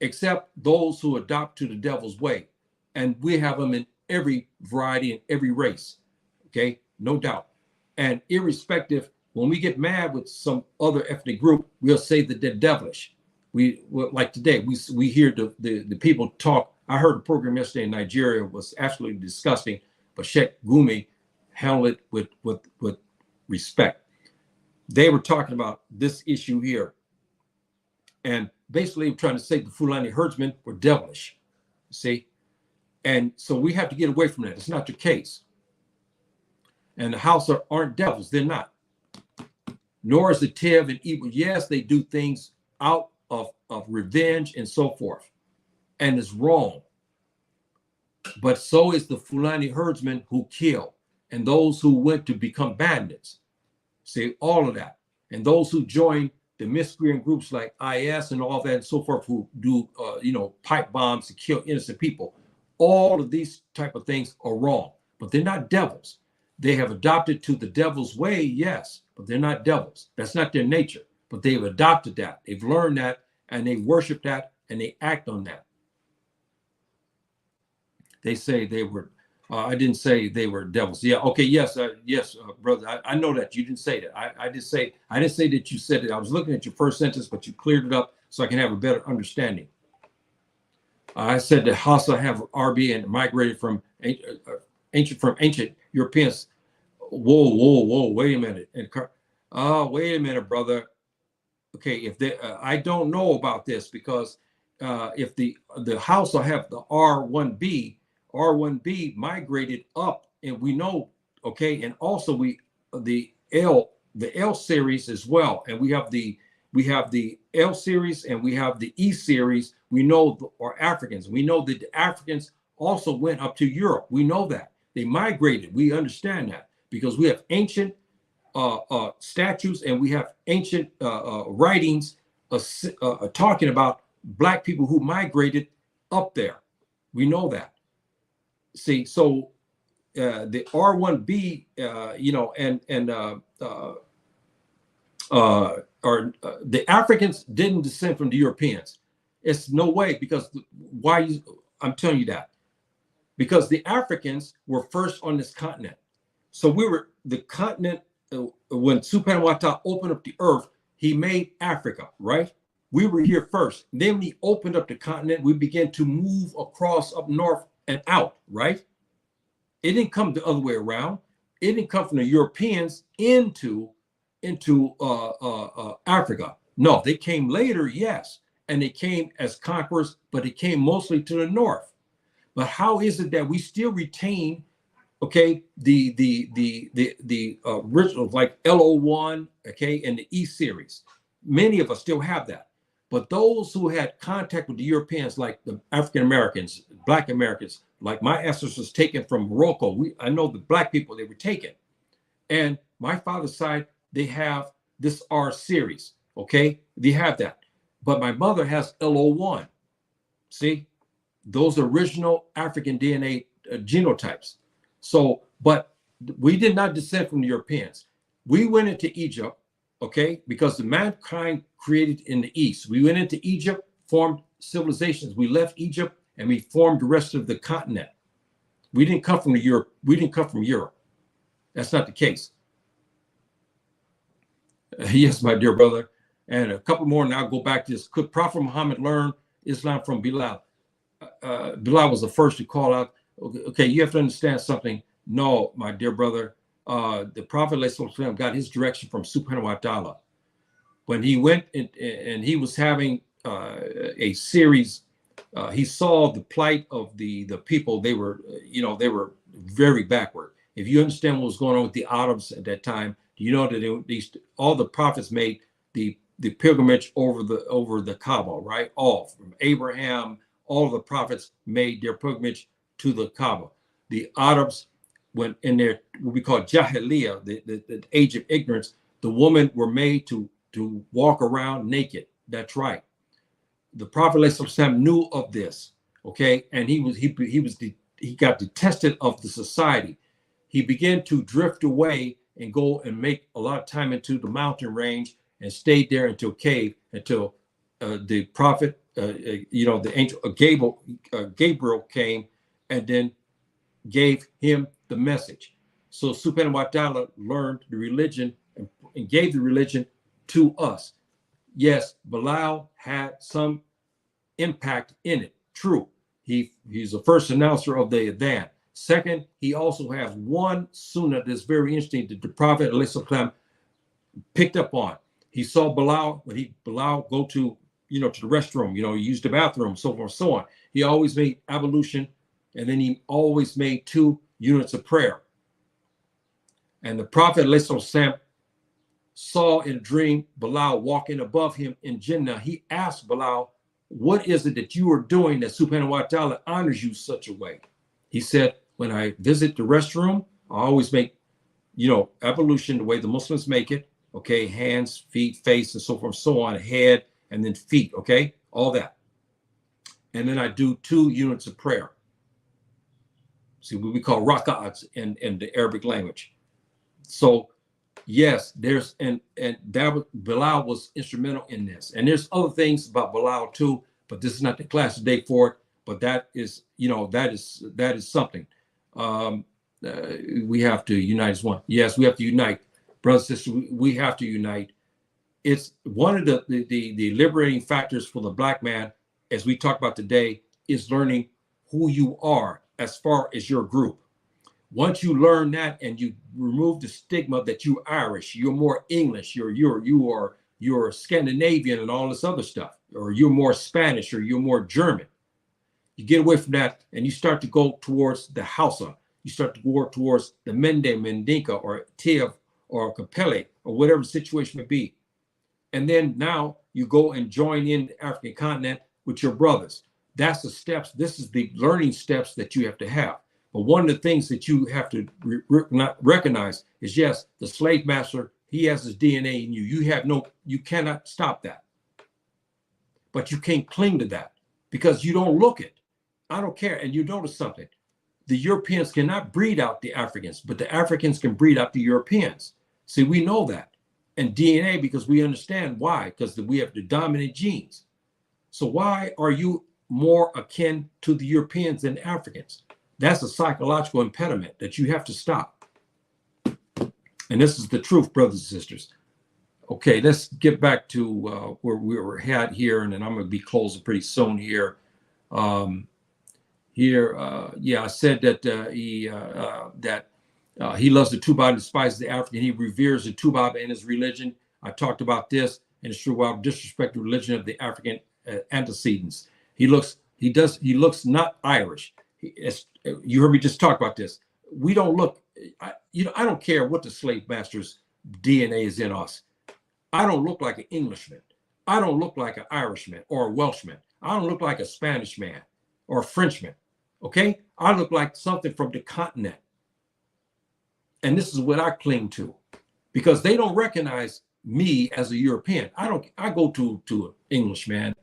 [SPEAKER 1] except those who adopt to the devil's way, and we have them every variety and every race. Okay, no doubt. And irrespective, when we get mad with some other ethnic group, we'll say that they're devilish. Like today, we hear the people talk. I heard a program yesterday in Nigeria was absolutely disgusting, but Sheikh Gumi handled it with respect. They were talking about this issue here, and basically trying to say the Fulani herdsmen were devilish. See, and so we have to get away from that. It's not the case. And the Hausa aren't devils. They're not. Nor is the Tiv and evil. Yes, they do things out of revenge and so forth. And it's wrong. But so is the Fulani herdsmen who kill, and those who went to become bandits. See, all of that. And those who join the miscreant groups like IS and all that and so forth, who do, pipe bombs to kill innocent people. All of these type of things are wrong, but they're not devils. They have adopted to the devil's way, yes, but they're not devils. That's not their nature, but they've adopted that. They've learned that, and they worship that, and they act on that. They say they were, I didn't say they were devils. Yeah, okay, yes, brother, I know that. You didn't say that. I didn't say that you said it. I was looking at your first sentence, but you cleared it up so I can have a better understanding. I said that Hausa have RB and migrated from ancient Europeans. Whoa, wait a minute. And wait a minute, brother. Okay, if they I don't know about this, because if the Hausa have the R1B migrated up, and we know, okay, and also the L series as well, and we have the L series and we have the E series. We know are Africans. We know that the Africans also went up to Europe. We know that they migrated. We understand that because we have ancient statues and we have ancient writings talking about Black people who migrated up there. We know that. See, so the R1B, the Africans didn't descend from the Europeans. It's no way, because I'm telling you that, because the Africans were first on this continent. So we were the continent when Supanwata opened up the earth. He made Africa, right? We were here first. Then when he opened up the continent, we began to move across up north and out, right? It didn't come the other way around. It didn't come from the Europeans into Africa. No, they came later, yes, and they came as conquerors, but they came mostly to the north. But how is it that we still retain, okay, the original, like LO1, okay, and the E series? Many of us still have that. But those who had contact with the Europeans, like the African Americans, Black Americans, like my ancestors taken from Morocco. I know the Black people, they were taken. And my father's side, they have this R series, okay? They have that. But my mother has LO1. See, those original African DNA genotypes. So, but we did not descend from the Europeans. We went into Egypt, okay, because the mankind created in the East. We went into Egypt, formed civilizations. We left Egypt and we formed the rest of the continent. We didn't come from Europe. We didn't come from Europe. That's not the case. Yes, my dear brother. And a couple more, and I'll go back to this. Could Prophet Muhammad learn Islam from Bilal? Bilal was the first to call out. Okay, you have to understand something. No, my dear brother. The Prophet got his direction from Subhanahu wa Ta'ala. When he went and he was having a series, he saw the plight of the people. They were, they were very backward. If you understand what was going on with the Arabs at that time, you know that all the prophets made the pilgrimage over the Kaaba, right? All from Abraham, all of the prophets made their pilgrimage to the Kaaba. The Arabs, when in their what we call Jahiliyyah, the age of ignorance, the women were made to walk around naked. That's right. The Prophet ﷺ knew of this, okay, and he got detested of the society. He began to drift away and go and make a lot of time into the mountain range and stayed there until the Prophet, the angel Gabriel came, and then gave him the message. So Subhanahu wa ta'ala learned the religion and gave the religion to us. Yes, Bilal had some impact in it. True. He's the first announcer of the adhan. Second, he also has one sunnah that's very interesting that the Prophet ﷺ picked up on. He saw Bilal when Bilal go to to the restroom, he used the bathroom, so forth and so on. He always made ablution, and then he always made 2 units of prayer. And the Prophet ﷺ saw in a dream Bilal walking above him in Jannah. He asked Bilal, what is it that you are doing that Subhanahu wa ta'ala honors you such a way? He said, when I visit the restroom, I always make, ablution the way the Muslims make it. Okay, hands, feet, face, and so forth and so on, head, and then feet, okay, all that. And then I do 2 units of prayer. See, what we call rak'ats in the Arabic language. So yes, there's and that Bilal was instrumental in this. And there's other things about Bilal too, but this is not the class today for it. But that is, that is something. We have to unite as one. Yes, we have to unite, brothers and sisters. We have to unite. It's one of the liberating factors for the black man, as we talk about today, is learning who you are as far as your group. Once you learn that and you remove the stigma that you're Irish, you're more English, you're Scandinavian and all this other stuff, or you're more Spanish, or you're more German. You get away from that and you start to go towards the Hausa. You start to go towards the Mende, Mendinka, or Tiv, or Capelle, or whatever the situation may be. And then now you go and join in the African continent with your brothers. That's the steps. This is the learning steps that you have to have. But one of the things that you have to recognize is, yes, the slave master, he has his DNA in you. You cannot stop that. But you can't cling to that because you don't look it. I don't care. And you notice something. The Europeans cannot breed out the Africans, but the Africans can breed out the Europeans. See, we know that. And DNA, because we understand why, because we have the dominant genes. So why are you more akin to the Europeans than the Africans? That's a psychological impediment that you have to stop. And this is the truth, brothers and sisters. Okay, let's get back to where we were at here, and then I'm going to be closing pretty soon here. I said that he loves the Toubab and despises the African. He reveres the Toubab and his religion. I talked about this, and it's true. While disrespect the religion of the African antecedents, he looks not Irish. You heard me just talk about this. We don't look. I don't care what the slave master's DNA is in us. I don't look like an Englishman. I don't look like an Irishman or a Welshman. I don't look like a Spanish man or a Frenchman. Okay, I look like something from the continent. And this is what I cling to, because they don't recognize me as a European. I go to an Englishman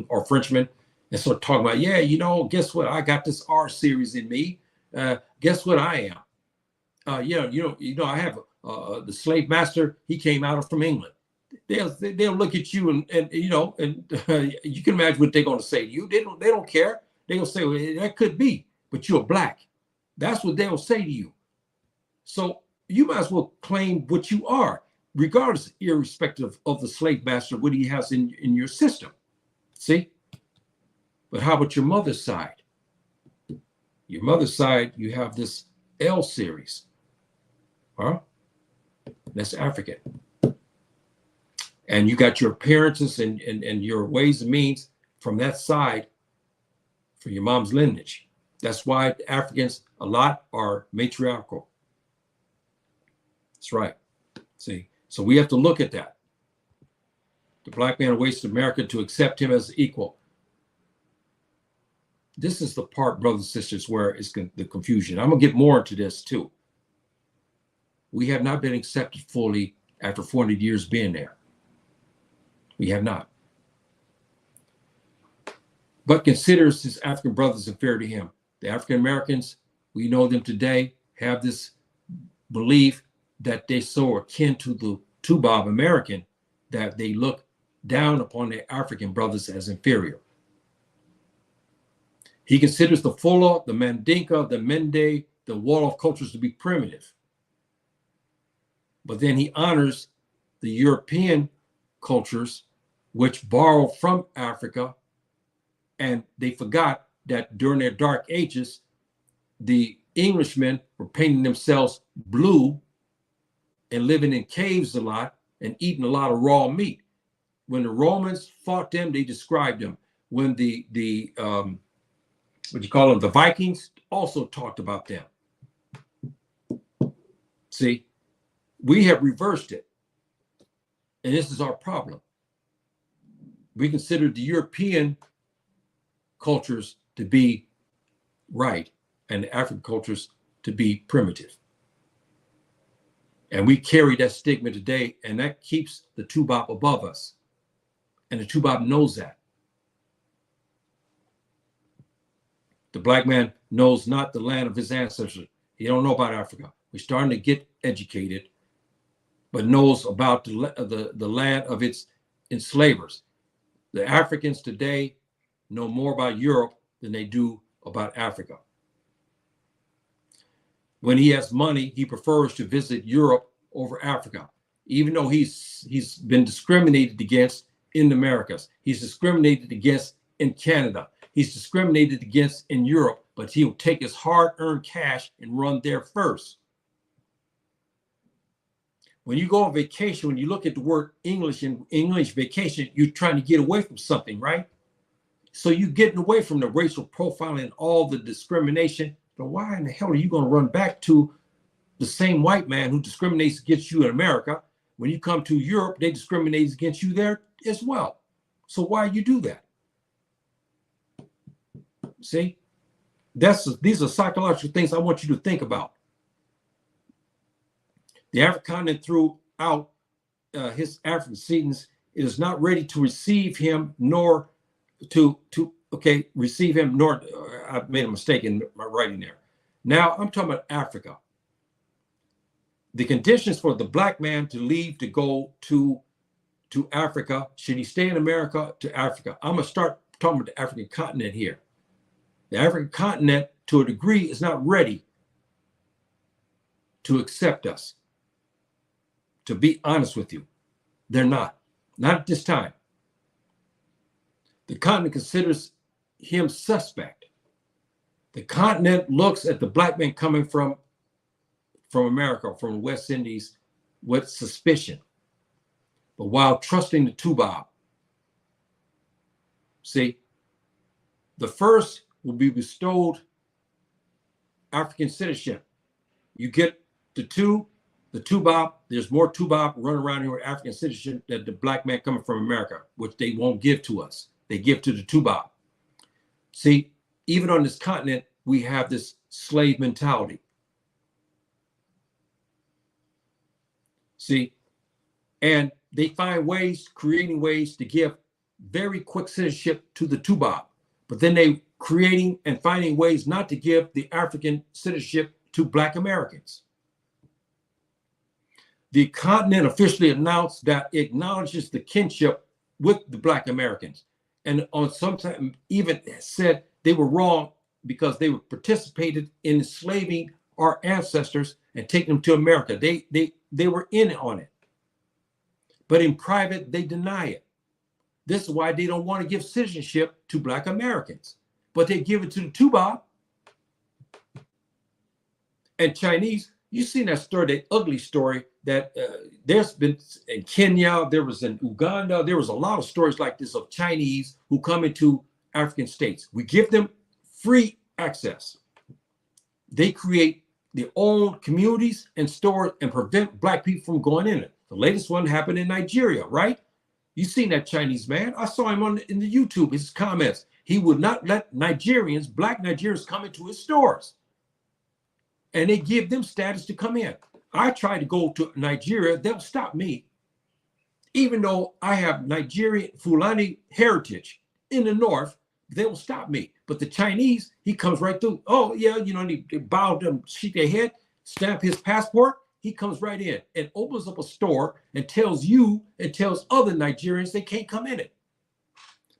[SPEAKER 1] or Frenchman and start talking about, guess what? I got this R series in me. Guess what I am? I have the slave master. He came out from England. They'll look at you and you can imagine what they're going to say to you. They don't care. They'll say, well, that could be, but you're black. That's what they'll say to you. So you might as well claim what you are, regardless, irrespective of the slave master, what he has in your system. See? But how about your mother's side? Your mother's side, you have this L series. Huh? That's African. And you got your appearances and your ways and means from that side, from your mom's lineage. That's why Africans, a lot, are matriarchal. That's right. See, so we have to look at that. The black man waits America to accept him as equal. This is the part, brothers and sisters, where it's the confusion. I'm going to get more into this too. We have not been accepted fully after 400 years being there. We have not. But considers his African brothers inferior to him. The African Americans, we know them today, have this belief that they're so akin to the Toubab American that they look down upon their African brothers as inferior. He considers the Fula, the Mandinka, the Mende, the Wolof cultures to be primitive. But then he honors the European cultures, which borrowed from Africa, and they forgot that during their dark ages, the Englishmen were painting themselves blue and living in caves a lot and eating a lot of raw meat. When the Romans fought them, they described them. When the what you call them, the Vikings also talked about them. See, we have reversed it. And this is our problem. We consider the European cultures to be right and the African cultures to be primitive. And we carry that stigma today, and that keeps the Toubab above us. And the Toubab knows that. The black man knows not the land of his ancestors. He don't know about Africa. We're starting to get educated, but knows about the land of its enslavers. The Africans today know more about Europe than they do about Africa. When he has money, he prefers to visit Europe over Africa, even though he's been discriminated against in the Americas. He's discriminated against in Canada. He's discriminated against in Europe, but he'll take his hard-earned cash and run there first. When you go on vacation, when you look at the word English and English vacation, you're trying to get away from something, right? So you're getting away from the racial profiling and all the discrimination. But why in the hell are you going to run back to the same white man who discriminates against you in America? When you come to Europe, they discriminate against you there as well. So why you do that? See, these are psychological things I want you to think about. The African continent throughout his African descendants is not ready to receive him, nor receive him, nor I made a mistake in my writing there. Now I'm talking about Africa. The conditions for the black man to leave to go to Africa, should he stay in America, to Africa? I'm gonna start talking about the African continent here. The African continent, to a degree, is not ready to accept us. To be honest with you, they're not at this time. The continent considers him suspect. The continent looks at the black man coming from America, from the West Indies, with suspicion, but while trusting the Toubab. See, the first will be bestowed African citizenship. You get the Toubab, there's more Toubab running around here with African citizenship than the black man coming from America, which they won't give to us. They give to the Toubab. See, even on this continent, we have this slave mentality. See, and they find ways, creating ways to give very quick citizenship to the Toubab, but then they creating and finding ways not to give the African citizenship to Black Americans. The continent officially announced that it acknowledges the kinship with the Black Americans, and on sometimes even said they were wrong because they were participated in enslaving our ancestors and taking them to America. They were in on it, but in private they deny it. This is why they don't want to give citizenship to Black Americans, but they give it to the Toubab and Chinese. You've seen that story, that ugly story that there's been in Kenya, there was in Uganda, there was a lot of stories like this of Chinese who come into African states. We give them free access. They create their own communities and stores and prevent Black people from going in it. The latest one happened in Nigeria, right? You seen that Chinese man? I saw him in the YouTube, his comments. He would not let Nigerians, Black Nigerians, come into his stores. And they give them status to come in. I try to go to Nigeria, they'll stop me. Even though I have Nigerian Fulani heritage in the north, they will stop me. But the Chinese, he comes right through. Oh, yeah, you know, they bow them, shake their head, stamp his passport. He comes right in and opens up a store and tells you and tells other Nigerians they can't come in it.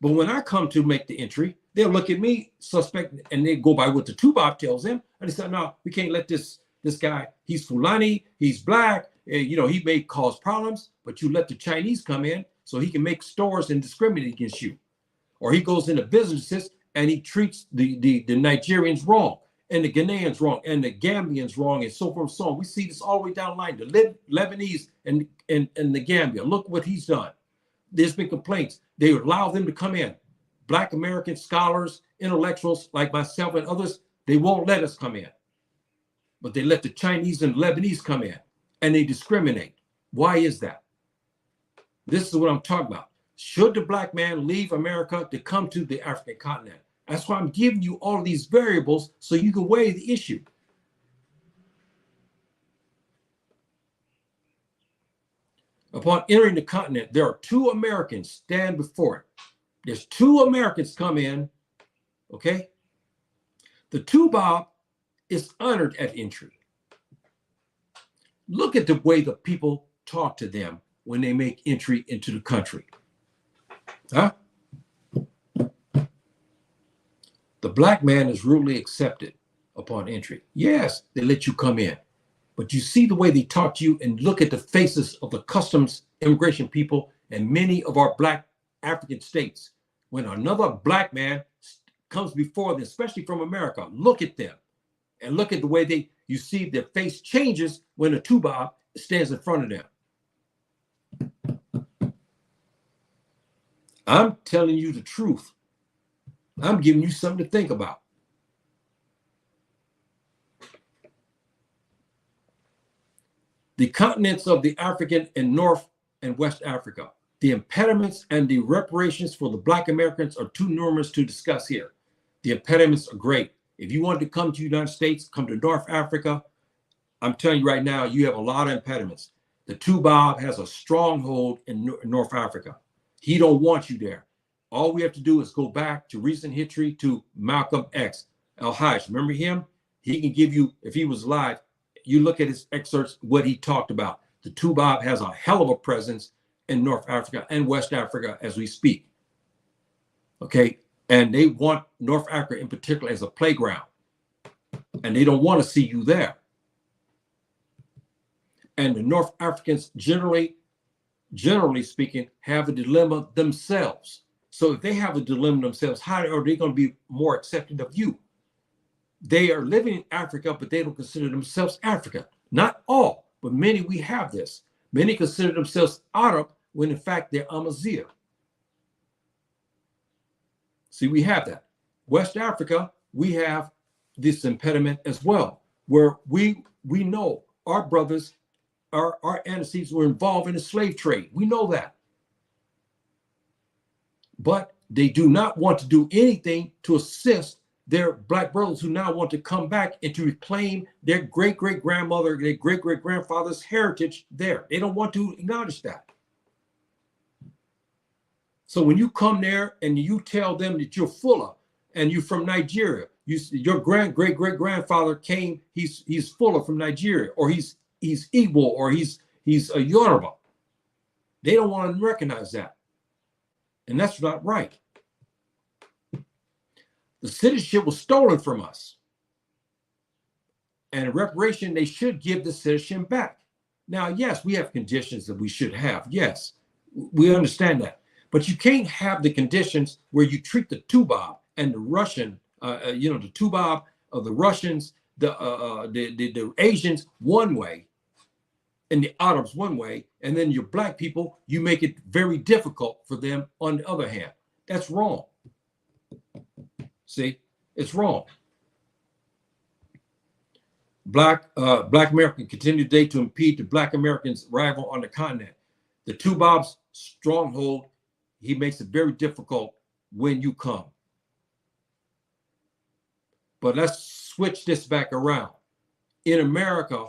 [SPEAKER 1] But when I come to make the entry, they'll look at me suspect and they go by what the Toubab tells them. And they said, no, we can't let this guy, he's Fulani, he's black, and, you know, he may cause problems, but you let the Chinese come in so he can make stores and discriminate against you. Or he goes into businesses and he treats the Nigerians wrong, and the Ghanaians wrong, and the Gambians wrong, and so forth and so on. We see this all the way down the line. The Lebanese and the Gambia, look what he's done. There's been complaints. They allow them to come in. Black American scholars, intellectuals like myself and others, they won't let us come in. But they let the Chinese and Lebanese come in, and they discriminate. Why is that? This is what I'm talking about. Should the black man leave America to come to the African continent? That's why I'm giving you all of these variables so you can weigh the issue. Upon entering the continent, there are 2 Americans stand before it. There's 2 Americans come in, okay? The Toubab is honored at entry. Look at the way the people talk to them when they make entry into the country. Huh? The black man is rudely accepted upon entry. Yes, they let you come in. But you see the way they talk to you, and look at the faces of the customs immigration people in many of our black African states. When another black man comes before them, especially from America, look at them and look at the way you see their face changes when a Toubab stands in front of them. I'm telling you the truth. I'm giving you something to think about. The continents of the African in North and West Africa. The impediments and the reparations for the Black Americans are too numerous to discuss here. The impediments are great. If you want to come to the United States, come to North Africa, I'm telling you right now, you have a lot of impediments. The Toubab has a stronghold in North Africa. He don't want you there. All we have to do is go back to recent history to Malcolm X. El-Hajj, remember him? He can give you, if he was alive, you look at his excerpts, what he talked about. The Toubab has a hell of a presence in North Africa and West Africa as we speak. Okay, and they want North Africa in particular as a playground. And they don't want to see you there. And the North Africans generally speaking, have a dilemma themselves. So if they have a dilemma themselves, how are they going to be more accepting of you? They are living in Africa, but they don't consider themselves African. Not all, but many we have this. Many consider themselves Arab when in fact they're Amazigh. See, we have that. West Africa, we have this impediment as well, where we know our brothers, our ancestors were involved in the slave trade. We know that. But they do not want to do anything to assist their black brothers who now want to come back and to reclaim their great-great-grandmother, their great-great-grandfather's heritage there. They don't want to acknowledge that. So when you come there and you tell them that you're Fuller and you're from Nigeria, your great-great-grandfather came, he's Fuller from Nigeria, or he's Igbo, or he's a Yoruba. They don't want to recognize that. And that's not right. The citizenship was stolen from us. And in reparation, they should give the citizenship back. Now, yes, we have conditions that we should have. Yes, we understand that. But you can't have the conditions where you treat the Toubab and the Russian, the Toubab of the Russians, the Asians one way, and the Arabs one way, and then your black people, you make it very difficult for them on the other hand. That's wrong. See, it's wrong. Black American continued today to impede the Black Americans' arrival on the continent. The Toubab's stronghold, he makes it very difficult when you come. But let's switch this back around. In America,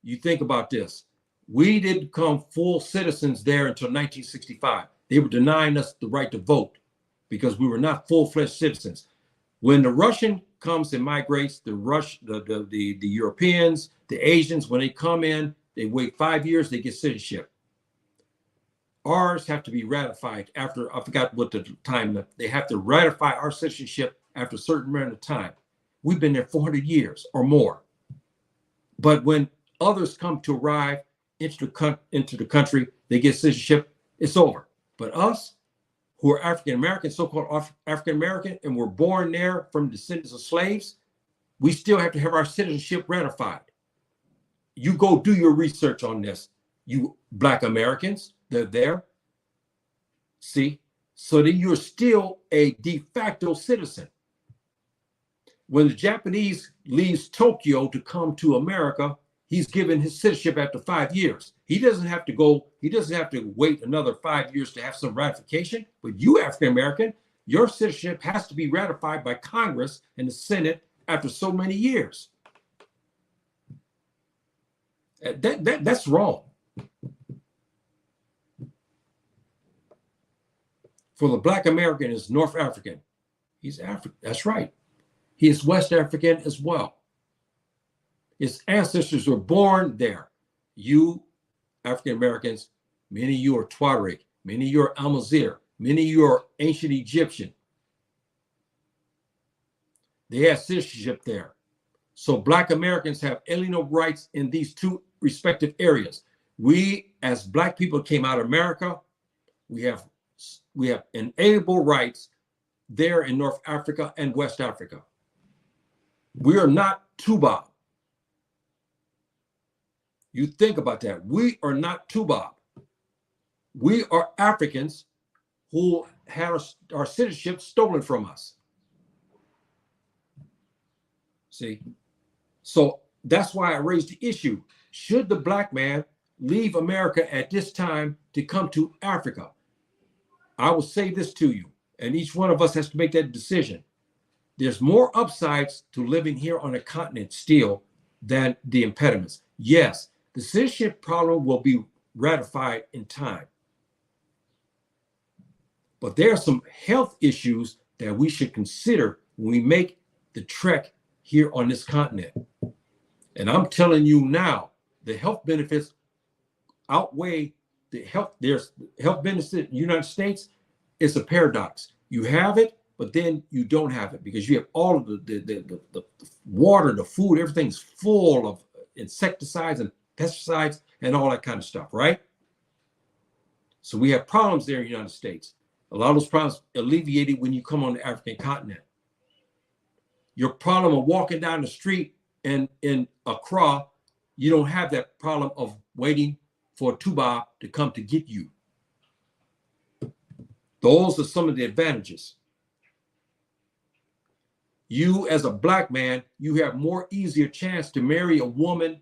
[SPEAKER 1] you think about this. We didn't become full citizens there until 1965. They were denying us the right to vote because we were not full-fledged citizens. When the Russian comes and migrates, the Europeans, the Asians, when they come in, they wait 5 years, they get citizenship. Ours have to be ratified after, I forgot what the time, they have to ratify our citizenship after a certain amount of time. We've been there 400 years or more. But when others come to arrive into the country, they get citizenship, it's over. But us, who are African American, so-called African American, and were born there from descendants of slaves, we still have to have our citizenship ratified. You go do your research on this, you Black Americans, they're there. See, so then you're still a de facto citizen. When the Japanese leaves Tokyo to come to America, he's given his citizenship after 5 years. He doesn't have to go, he doesn't have to wait another 5 years to have some ratification. But you, African American, your citizenship has to be ratified by Congress and the Senate after so many years. That's wrong. For the Black American is North African. He's African. That's right. He is West African as well. His ancestors were born there. You, African Americans, many of you are Tuareg, many of you are Amazigh, many of you are ancient Egyptian. They have citizenship there. So Black Americans have alienable rights in these two respective areas. We, as Black people, came out of America. We have inalienable rights there in North Africa and West Africa. We are not Toubab. You think about that. We are not Toubab. We are Africans who had our citizenship stolen from us. See? So that's why I raised the issue. Should the Black man leave America at this time to come to Africa? I will say this to you, and each one of us has to make that decision. There's more upsides to living here on a continent still than the impediments. Yes, the citizenship problem will be ratified in time. But there are some health issues that we should consider when we make the trek here on this continent. And I'm telling you now, the health benefits outweigh the health. There's health benefits in the United States. It's a paradox. You have it, but then you don't have it because you have all of the water, the food, everything's full of insecticides and pesticides and all that kind of stuff, right? So we have problems there in the United States. A lot of those problems alleviated when you come on the African continent. Your problem of walking down the street in Accra, you don't have that problem of waiting for a Toubab to come to get you. Those are some of the advantages. You, as a Black man, you have more easier chance to marry a woman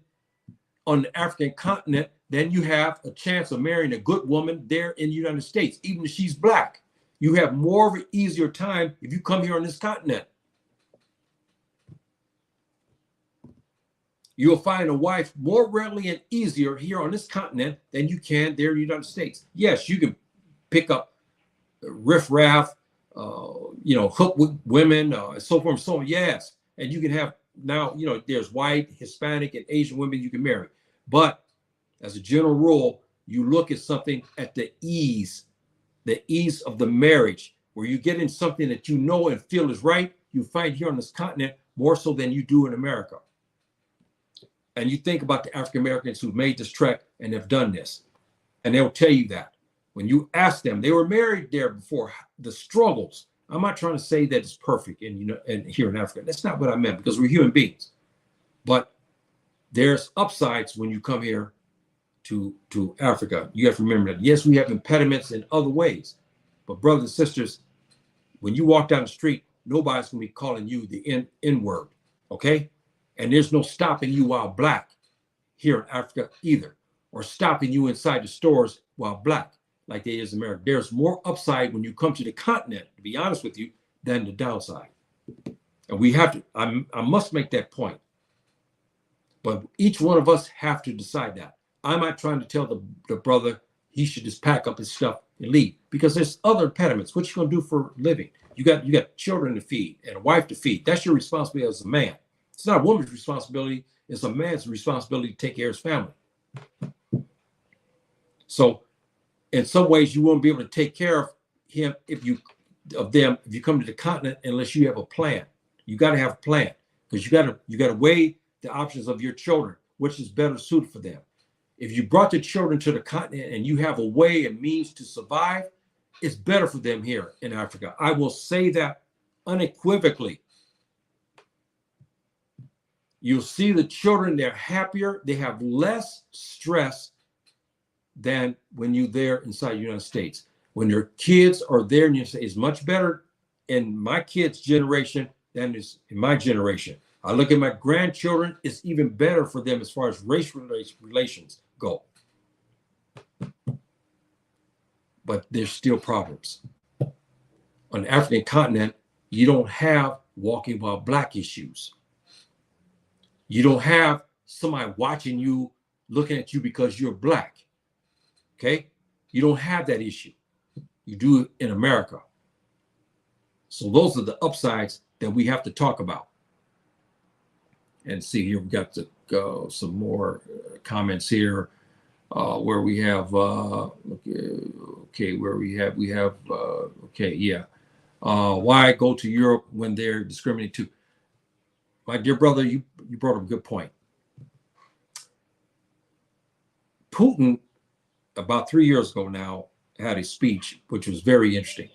[SPEAKER 1] on the African continent than you have a chance of marrying a good woman there in the United States, even if she's Black. You have more of an easier time if you come here on this continent. You'll find a wife more readily and easier here on this continent than you can there in the United States. Yes, you can pick up riffraff, hook with women, and so forth and so on. Yes, and you can have now, there's white, Hispanic, and Asian women you can marry. But as a general rule, you look at something at the ease of the marriage, where you get in something that you know and feel is right. You find here on this continent more so than you do in America. And you think about the African Americans who made this trek and have done this, and they'll tell you that. When you ask them, they were married there before, the struggles. I'm not trying to say that it's perfect and here in Africa. That's not what I meant, because we're human beings. But there's upsides when you come here to Africa. You have to remember that. Yes, we have impediments in other ways. But brothers and sisters, when you walk down the street, nobody's going to be calling you the N word, okay? And there's no stopping you while Black here in Africa either, or stopping you inside the stores while Black, like there is in America. There's more upside when you come to the continent, to be honest with you, than the downside. And we have to, I must make that point. But each one of us have to decide that. I'm not trying to tell the brother he should just pack up his stuff and leave, because there's other impediments. What you gonna do for a living? You got children to feed and a wife to feed. That's your responsibility as a man. It's not a woman's responsibility. It's a man's responsibility to take care of his family. So in some ways, you won't be able to take care of him if you come to the continent unless you have a plan. You got to have a plan. because you gotta weigh the options of your children, which is better suited for them. If you brought the children to the continent and you have a way and means to survive, it's better for them here in Africa. I will say that unequivocally. You'll see the children, they're happier, they have less stress than when you're there inside the United States. When your kids are there in the United States, it's much better in my kids' generation than is in my generation. I look at my grandchildren, it's even better for them as far as race relations go. But there's still problems. On the African continent, you don't have walking while black issues. You don't have somebody watching you, looking at you because you're black. Okay? You don't have that issue. You do in America. So those are the upsides that we have to talk about. And see here, we got to go some more comments here where we have okay, where we have okay, yeah. Why go to Europe when they're discriminating too? My dear brother, you brought up a good point. Putin, about 3 years ago now, had a speech which was very interesting.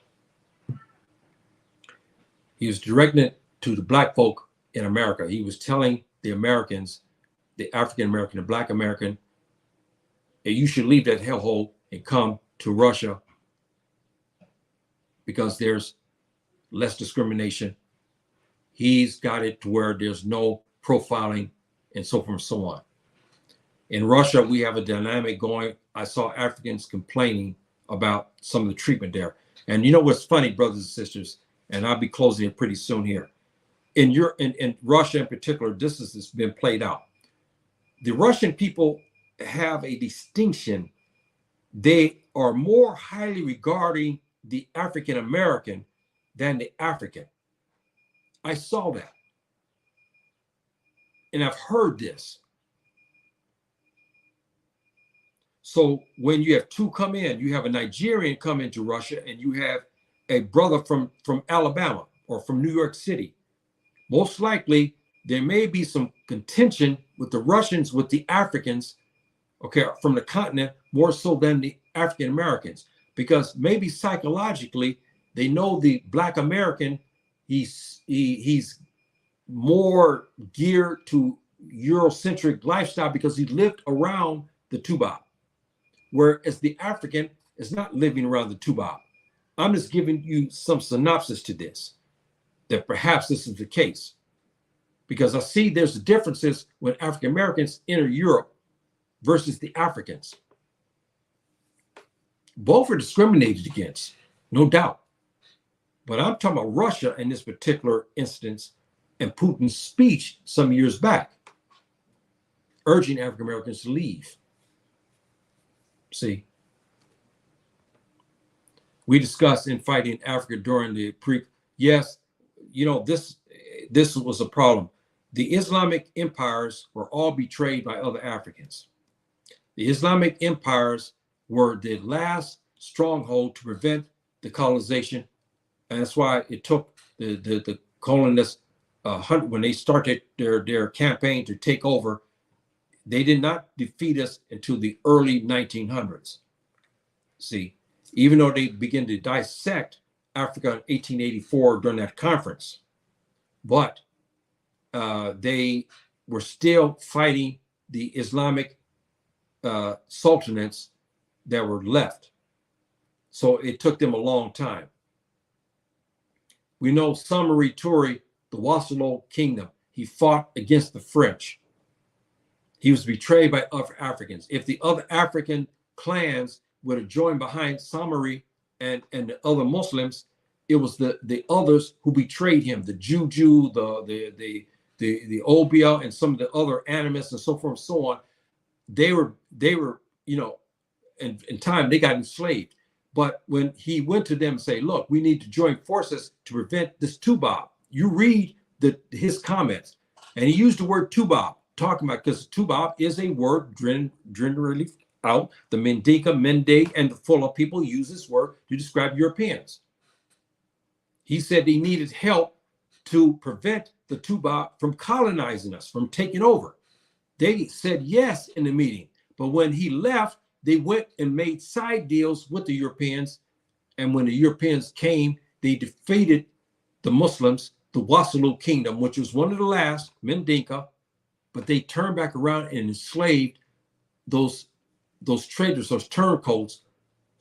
[SPEAKER 1] He was directing it to the black folk in America. He was telling the Americans, the African American, the Black American, that you should leave that hellhole and come to Russia because there's less discrimination. He's got it to where there's no profiling and so forth and so on. In Russia, we have a dynamic going. I saw Africans complaining about some of the treatment there. And you know what's funny, brothers and sisters, and I'll be closing it pretty soon here. In Russia in particular, this has been played out. The Russian people have a distinction. They are more highly regarding the African American than the African. I saw that. And I've heard this. So when you have two come in, you have a Nigerian come into Russia and you have a brother from Alabama or from New York City. Most likely, there may be some contention with the Russians, with the Africans, okay, from the continent, more so than the African Americans, because maybe psychologically, they know the Black American, he's more geared to Eurocentric lifestyle because he lived around the Toubab, whereas the African is not living around the Toubab. I'm just giving you some synopsis to this, that perhaps this is the case, because I see there's differences when African Americans enter Europe versus the Africans. Both are discriminated against, no doubt. But I'm talking about Russia in this particular instance and Putin's speech some years back, urging African Americans to leave. See, we discussed infighting in Africa during the yes, you know, this was a problem. The Islamic empires were all betrayed by other Africans. The Islamic empires were the last stronghold to prevent the colonization. And that's why it took the colonists, when they started their campaign to take over, they did not defeat us until the early 1900s. See, even though they began to dissect Africa in 1884 during that conference, but they were still fighting the Islamic sultanates that were left. So it took them a long time. We know Samari Touré, the Wasalo kingdom, he fought against the French. He was betrayed by other Africans. If the other African clans would have joined behind Samari and the other Muslims, it was the others who betrayed him, the Juju, the Obia, and some of the other animists and so forth and so on. They were, you know, in time they got enslaved. But when he went to them and say, look, we need to join forces to prevent this Toubab. You read his comments, and he used the word Toubab, talking about, because Toubab is a word generally out. The Mendika, Mende, and the Fula people use this word to describe Europeans. He said he needed help to prevent the Toubab from colonizing us, from taking over. They said yes in the meeting, but when he left, they went and made side deals with the Europeans. And when the Europeans came, they defeated the Muslims, the Wassoulou kingdom, which was one of the last, Mendinka, but they turned back around and enslaved those traders, those turncoats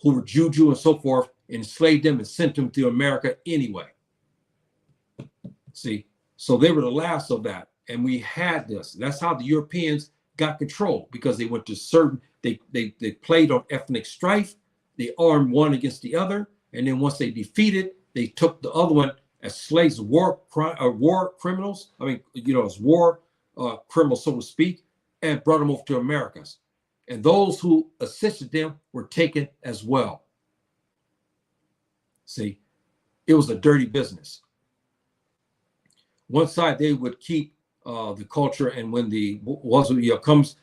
[SPEAKER 1] who were Juju and so forth, enslaved them and sent them to America anyway. See, so they were the last of that. And we had this. That's how the Europeans got control, because they went to certain, they played on ethnic strife. They armed one against the other. And then once they defeated, they took the other one as slaves, war criminals. I mean, as war criminals, so to speak, and brought them over to Americas. And those who assisted them were taken as well. See, it was a dirty business. One side, they would keep the culture, and when the Wassoulou comes,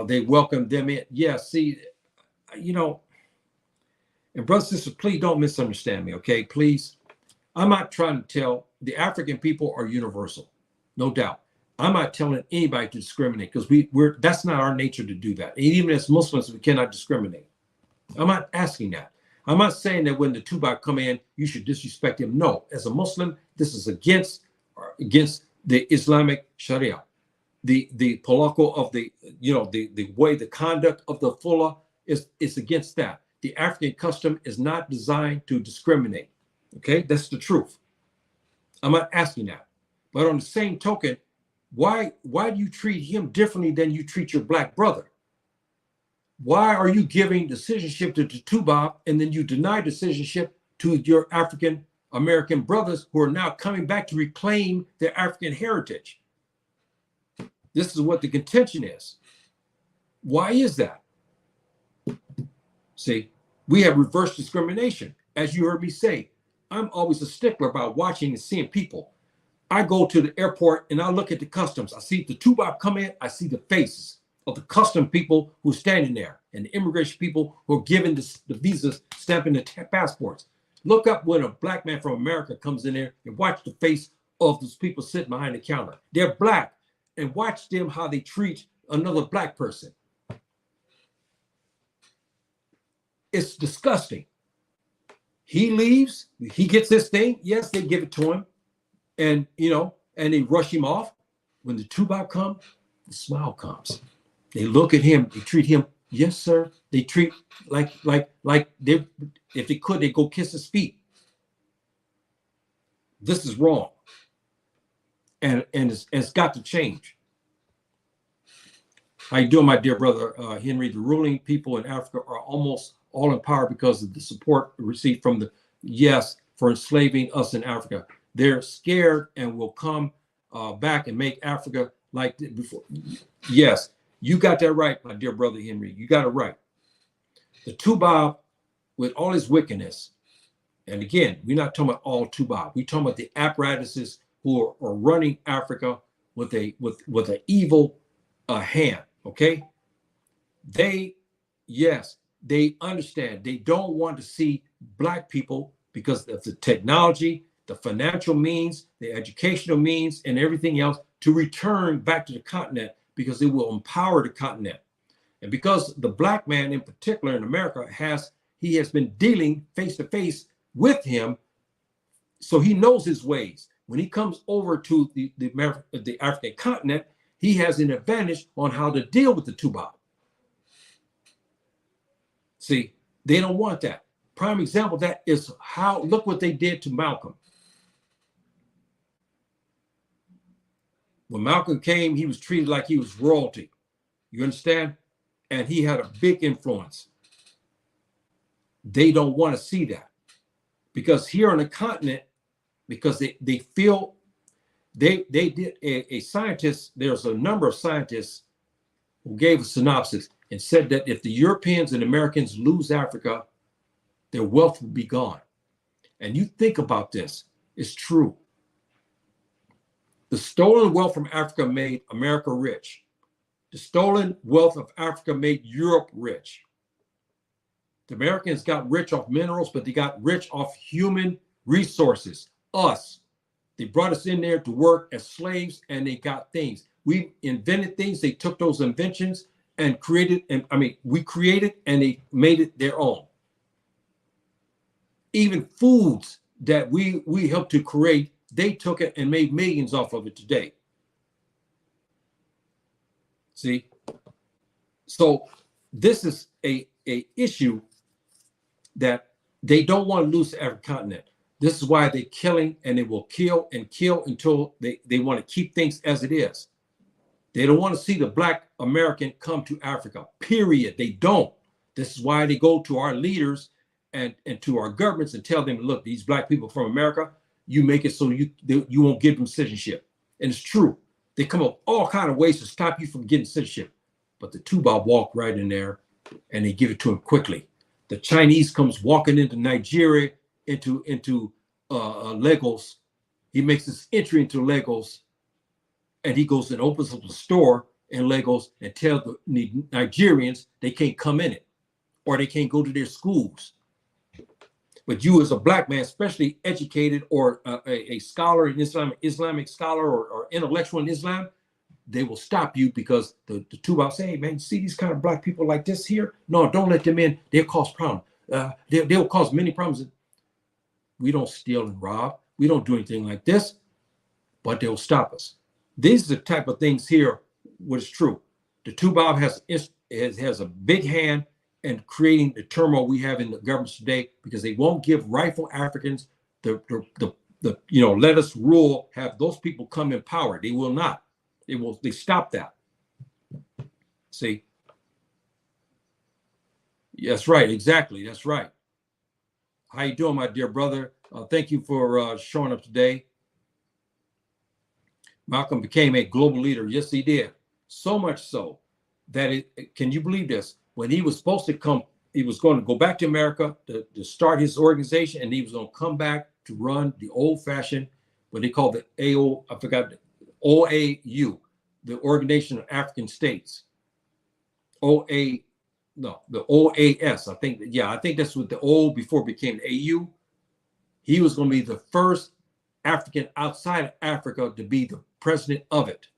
[SPEAKER 1] they welcome them in. Yeah, see, and brothers and sisters, please don't misunderstand me, okay? Please. I'm not trying to tell, the African people are universal, no doubt. I'm not telling anybody to discriminate, because that's not our nature to do that. And even as Muslims, we cannot discriminate. I'm not asking that. I'm not saying that when the Toubab come in, you should disrespect him. No, as a Muslim, this is against the Islamic Sharia, the polako of the way, the conduct of the Fullah is against that. The African custom is not designed to discriminate. Okay, that's the truth. I'm not asking that. But on the same token, why do you treat him differently than you treat your black brother? Why are you giving decisionship to the Toubab and then you deny decisionship to your African American brothers who are now coming back to reclaim their African heritage? This is what the contention is. Why is that? See, we have reverse discrimination. As you heard me say, I'm always a stickler about watching and seeing people. I go to the airport and I look at the customs. I see the Toubab come in. I see the faces of the custom people who are standing there and the immigration people who are giving the visas, stamping the passports. Look up when a black man from America comes in there and watch the face of those people sitting behind the counter. They're black, and watch them how they treat another black person. It's disgusting. He leaves, he gets his thing. Yes, they give it to him. And, and they rush him off. When the Toubab come, the smile comes. They look at him, they treat him, yes, sir. They treat like they, if they could, they go kiss his feet. This is wrong. And it's got to change. How you doing, my dear brother Henry? The ruling people in Africa are almost all in power because of the support received from for enslaving us in Africa. They're scared and will come back and make Africa like before. Yes, you got that right, my dear brother Henry. You got it right. The Toubab, with all his wickedness, and again, we're not talking about all Toubab. We're talking about the apparatuses who are running Africa with an evil hand. Okay, they understand. They don't want to see black people because of the technology, the financial means, the educational means, and everything else to return back to the continent, because it will empower the continent. And because the black man in particular in America has been dealing face to face with him, so he knows his ways. When he comes over to the African continent, he has an advantage on how to deal with the Toubab. See, they don't want that. Prime example of that is look what they did to Malcolm. When Malcolm came, he was treated like he was royalty. You understand? And he had a big influence. They don't want to see that. Because here on the continent, because they feel, they did a scientist, there's a number of scientists who gave a synopsis and said that if the Europeans and Americans lose Africa, their wealth will be gone. And you think about this, it's true. The stolen wealth from Africa made America rich. The stolen wealth of Africa made Europe rich. The Americans got rich off minerals, but they got rich off human resources, us. They brought us in there to work as slaves, and they got things. We invented things. They took those inventions and created, and we created and they made it their own. Even foods that we helped to create, they took it and made millions off of it today. See? So this is a issue that they don't want to lose the African continent. This is why they're killing, and they will kill and kill until they want to keep things as it is. They don't want to see the Black American come to Africa, period. They don't. This is why they go to our leaders and to our governments and tell them, look, these Black people from America, you make it so you won't give them citizenship. And it's true. They come up all kind of ways to stop you from getting citizenship. But the Toubab walk right in there and they give it to him quickly. The Chinese comes walking into Nigeria, into Lagos. He makes his entry into Lagos, and he goes and opens up a store in Lagos and tells the Nigerians they can't come in it, or they can't go to their schools. But you, as a Black man, especially educated or a scholar in Islam, Islamic scholar or intellectual in Islam, they will stop you because the Toubab say, hey, man, you see these kind of Black people like this here? No, don't let them in. They'll cause problems. They'll cause many problems. We don't steal and rob. We don't do anything like this, but they'll stop us. These are the type of things here, what is true. The Toubab has a big hand in creating the turmoil we have in the governments today, because they won't give rightful Africans let us rule, have those people come in power. They will not. They stop that. See? That's right, exactly. That's right. How you doing, my dear brother? Thank you for showing up today. Malcolm became a global leader. Yes, he did. So much so that can you believe this? When he was supposed to come, he was going to go back to America to start his organization, and he was going to come back to run the old-fashioned, what they call the OAU, the Organization of African States. The OAS, I think. Yeah, I think that's what the O before it became AU. He was going to be the first African outside of Africa to be the president of it.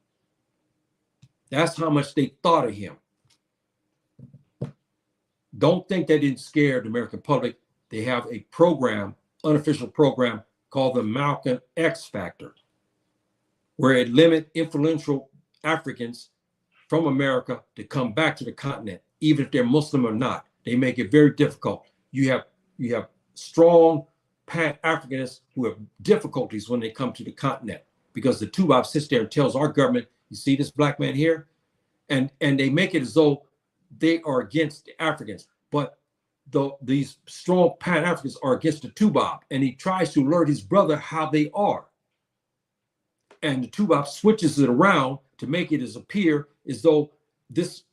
[SPEAKER 1] That's how much they thought of him. Don't think that didn't scare the American public. They have a program, unofficial program, called the Malcolm X Factor, where it limits influential Africans from America to come back to the continent, even if they're Muslim or not. They make it very difficult. You have strong Pan-Africanists who have difficulties when they come to the continent, because the Toubab sits there and tells our government, you see this Black man here? And they make it as though they are against the Africans, but these strong Pan-Africans are against the Toubab, and he tries to alert his brother how they are. And the Toubab switches it around to make it appear as though this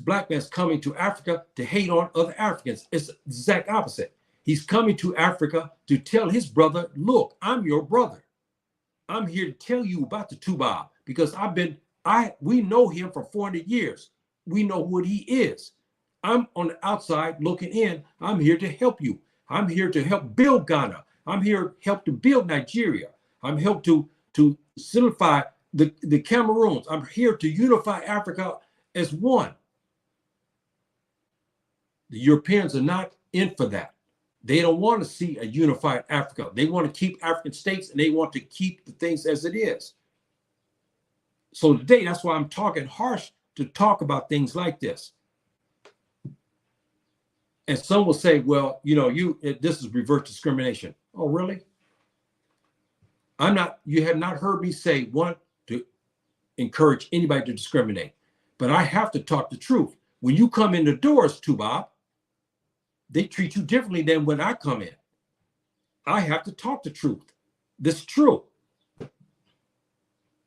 [SPEAKER 1] Black man's coming to Africa to hate on other Africans. It's the exact opposite. He's coming to Africa to tell his brother, look, I'm your brother. I'm here to tell you about the Toubab, because we know him for 400 years. We know what he is. I'm on the outside looking in. I'm here to help you. I'm here to help build Ghana. I'm here to help to build Nigeria. I'm here to solidify the Cameroons. I'm here to unify Africa as one. The Europeans are not in for that. They don't want to see a unified Africa. They want to keep African states, and they want to keep the things as it is. So today, that's why I'm talking harsh to talk about things like this. And some will say, well, this is reverse discrimination. Oh, really? You have not heard me say want to encourage anybody to discriminate, but I have to talk the truth. When you come in the doors, Toubab, they treat you differently than when I come in. I have to talk the truth. This is true.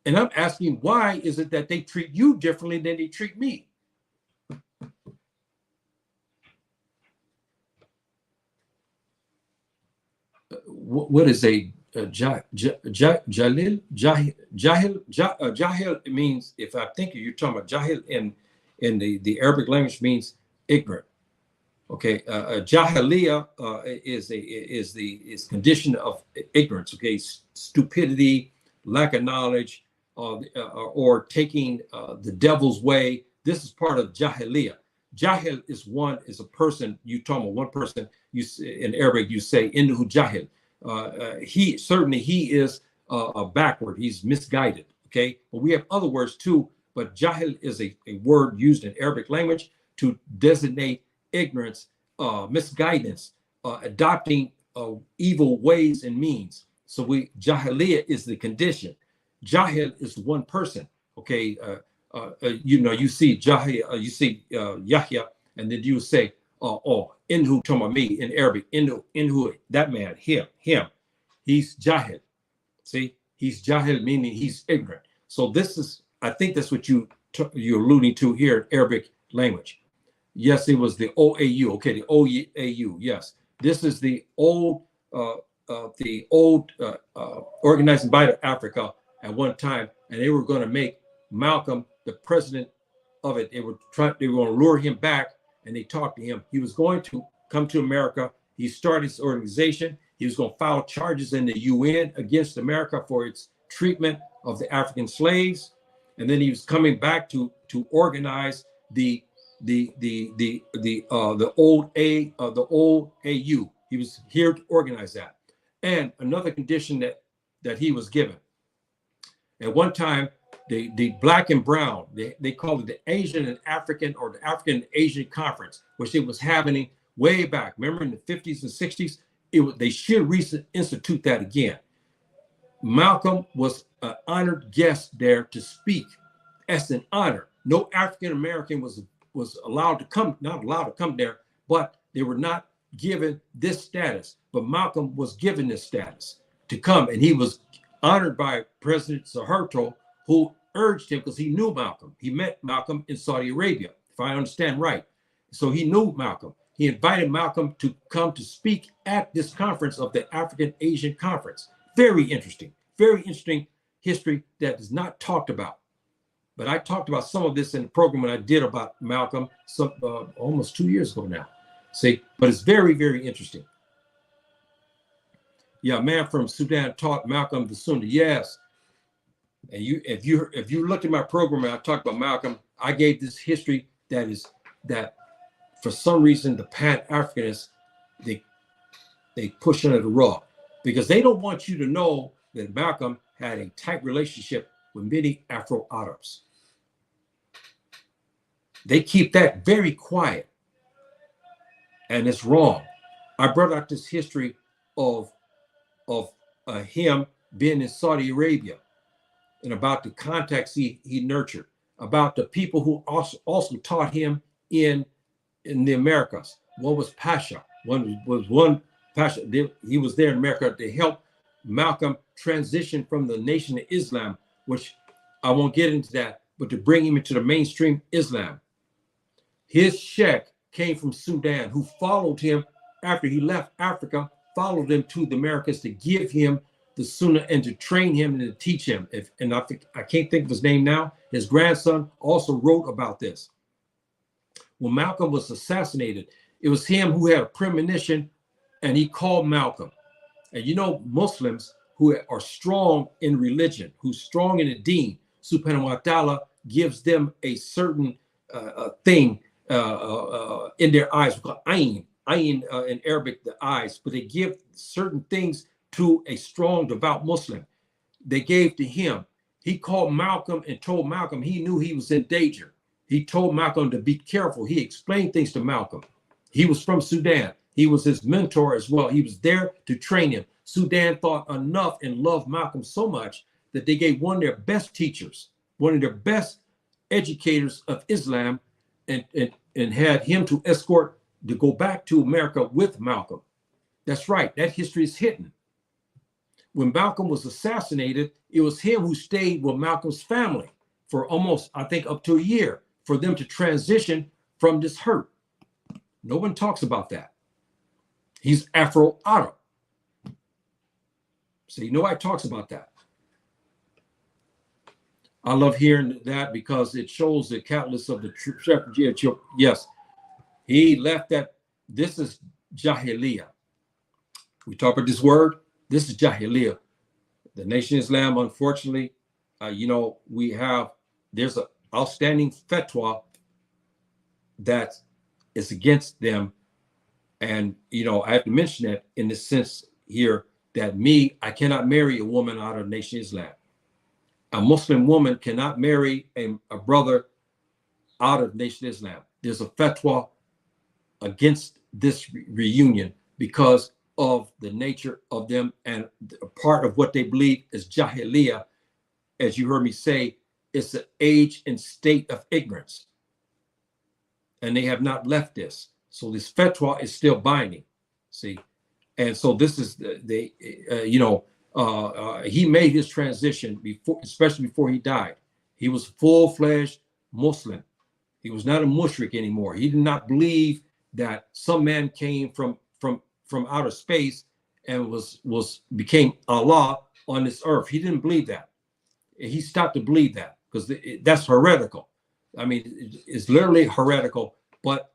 [SPEAKER 1] And I'm asking, why is it that they treat you differently than they treat me? What is a jahil? Jahil means, if I think you're talking about jahil in the Arabic language, means ignorant. Okay, jahiliya is condition of ignorance. Okay, stupidity, lack of knowledge, or taking the devil's way. This is part of jahiliya. Jahil is a person. You talk about one person. In Arabic you say innahu jahil. He is backward. He's misguided. Okay, but we have other words too. But jahil is a word used in Arabic language to designate ignorance, misguidance, adopting evil ways and means. So jahiliya is the condition. Jahil is one person. Okay, you see Jahil, you see Yahya, and then you say, inhu toma me in Arabic, inhu, that man, him, he's Jahil. See, he's Jahil, meaning he's ignorant. So I think that's what you're alluding to here in Arabic language. Yes, it was the OAU. Okay, the OAU. Yes, this is the old Organizing Body of Africa at one time, and they were going to make Malcolm the president of it. They were going to lure him back, and they talked to him. He was going to come to America. He started his organization. He was going to file charges in the UN against America for its treatment of the African slaves, and then he was coming back to organize the old AU. He was here to organize that. And another condition that he was given. At one time, the black and brown, they called it the Asian and African, or the African and Asian Conference, which it was happening way back. Remember in the 50s and 60s? They should reinstitute that again. Malcolm was an honored guest there to speak as an honor. No African American was allowed to come, not allowed to come there, but they were not given this status. But Malcolm was given this status to come, and he was honored by President Suharto, who urged him, because he knew Malcolm. He met Malcolm in Saudi Arabia, if I understand right. So he knew Malcolm. He invited Malcolm to come to speak at this conference of the African Asian Conference. Very interesting history that is not talked about. But I talked about some of this in the program when I did about Malcolm almost 2 years ago now. See, but it's very, very interesting. Yeah, a man from Sudan taught Malcolm the Sunnah. Yes. And if you looked at my program and I talked about Malcolm, I gave this history that for some reason the Pan-Africanists, they push under the rug, because they don't want you to know that Malcolm had a tight relationship with many Afro-Arabs. They keep that very quiet, and it's wrong. I brought out this history of him being in Saudi Arabia, and about the contacts he nurtured, about the people who also taught him in the Americas. One was Pasha. One Pasha. He was there in America to help Malcolm transition from the Nation of Islam, which I won't get into that, but to bring him into the mainstream Islam. His sheikh came from Sudan, who followed him after he left Africa, followed him to the Americas to give him the Sunnah and to train him and to teach him. I can't think of his name now. His grandson also wrote about this. When Malcolm was assassinated, it was him who had a premonition, and he called Malcolm. And you know, Muslims who are strong in religion, who's strong in the deen, subhanahu wa ta'ala gives them a certain thing in their eyes. We call ayn in Arabic, the eyes, but they give certain things to a strong, devout Muslim. They gave to him. He called Malcolm and told Malcolm he knew he was in danger. He told Malcolm to be careful. He explained things to Malcolm. He was from Sudan. He was his mentor as well. He was there to train him. Sudan thought enough and loved Malcolm so much that they gave one of their best teachers, one of their best educators of Islam, and had him to escort to go back to America with Malcolm. That's right. That history is hidden. When Malcolm was assassinated, it was him who stayed with Malcolm's family for almost, I think, up to a year for them to transition from this hurt. No one talks about that. He's Afro-Arab. So nobody talks about that. I love hearing that because it shows the catalyst of the refugee. Yes, he left that This is Jahiliyyah. We talk about this word. This is Jahiliyyah. The Nation of Islam, unfortunately, there's an outstanding fatwa that is against them. And, I have to mention that in the sense here that I cannot marry a woman out of Nation of Islam. A Muslim woman cannot marry a brother out of Nation of Islam. There's a fatwa against this reunion because of the nature of them, and part of what they believe is Jahiliyyah. As you heard me say, it's an age and state of ignorance. And they have not left this. So this fatwa is still binding, see? And so this is, he made his transition before, especially before he died. He was full-fledged Muslim. He was not a mushrik anymore. He did not believe that some man came from outer space and became Allah on this earth. He didn't believe that. He stopped to believe that because that's heretical. I mean, it's literally heretical. But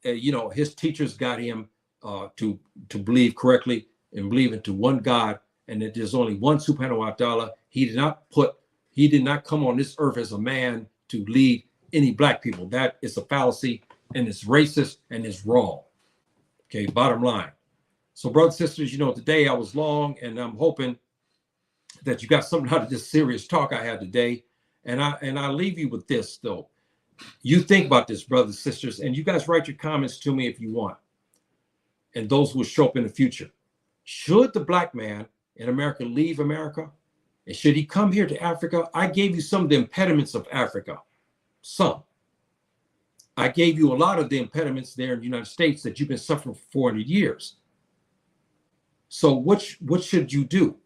[SPEAKER 1] his teachers got him to believe correctly and believe into one God, and that there's only one Subhanahu wa Ta'ala. He did not come on this earth as a man to lead any black people. That is a fallacy, and it's racist, and it's wrong. Okay, bottom line. So, brothers and sisters, today I was long, and I'm hoping that you got something out of this serious talk I had today. And I leave you with this, though. You think about this, brothers and sisters, and you guys write your comments to me if you want. And those will show up in the future. Should the black man in America leave America? And should he come here to Africa? I gave you some of the impediments of Africa. Some. I gave you a lot of the impediments there in the United States that you've been suffering for 400 years. So what should you do?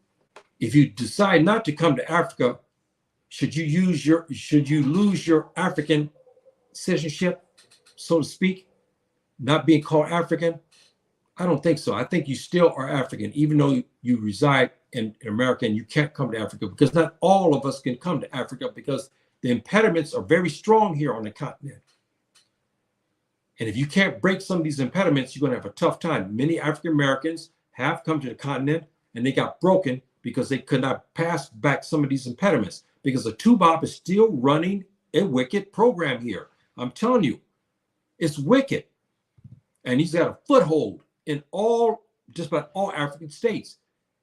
[SPEAKER 1] If you decide not to come to Africa, should you lose your African citizenship, so to speak, not being called African? I don't think so. I think you still are African, even though you reside in America and you can't come to Africa, because not all of us can come to Africa because the impediments are very strong here on the continent. And if you can't break some of these impediments, you're going to have a tough time. Many African Americans have come to the continent and they got broken because they could not pass back some of these impediments, because the Toubab is still running a wicked program here. I'm telling you, it's wicked. And he's got a foothold in just about all African states.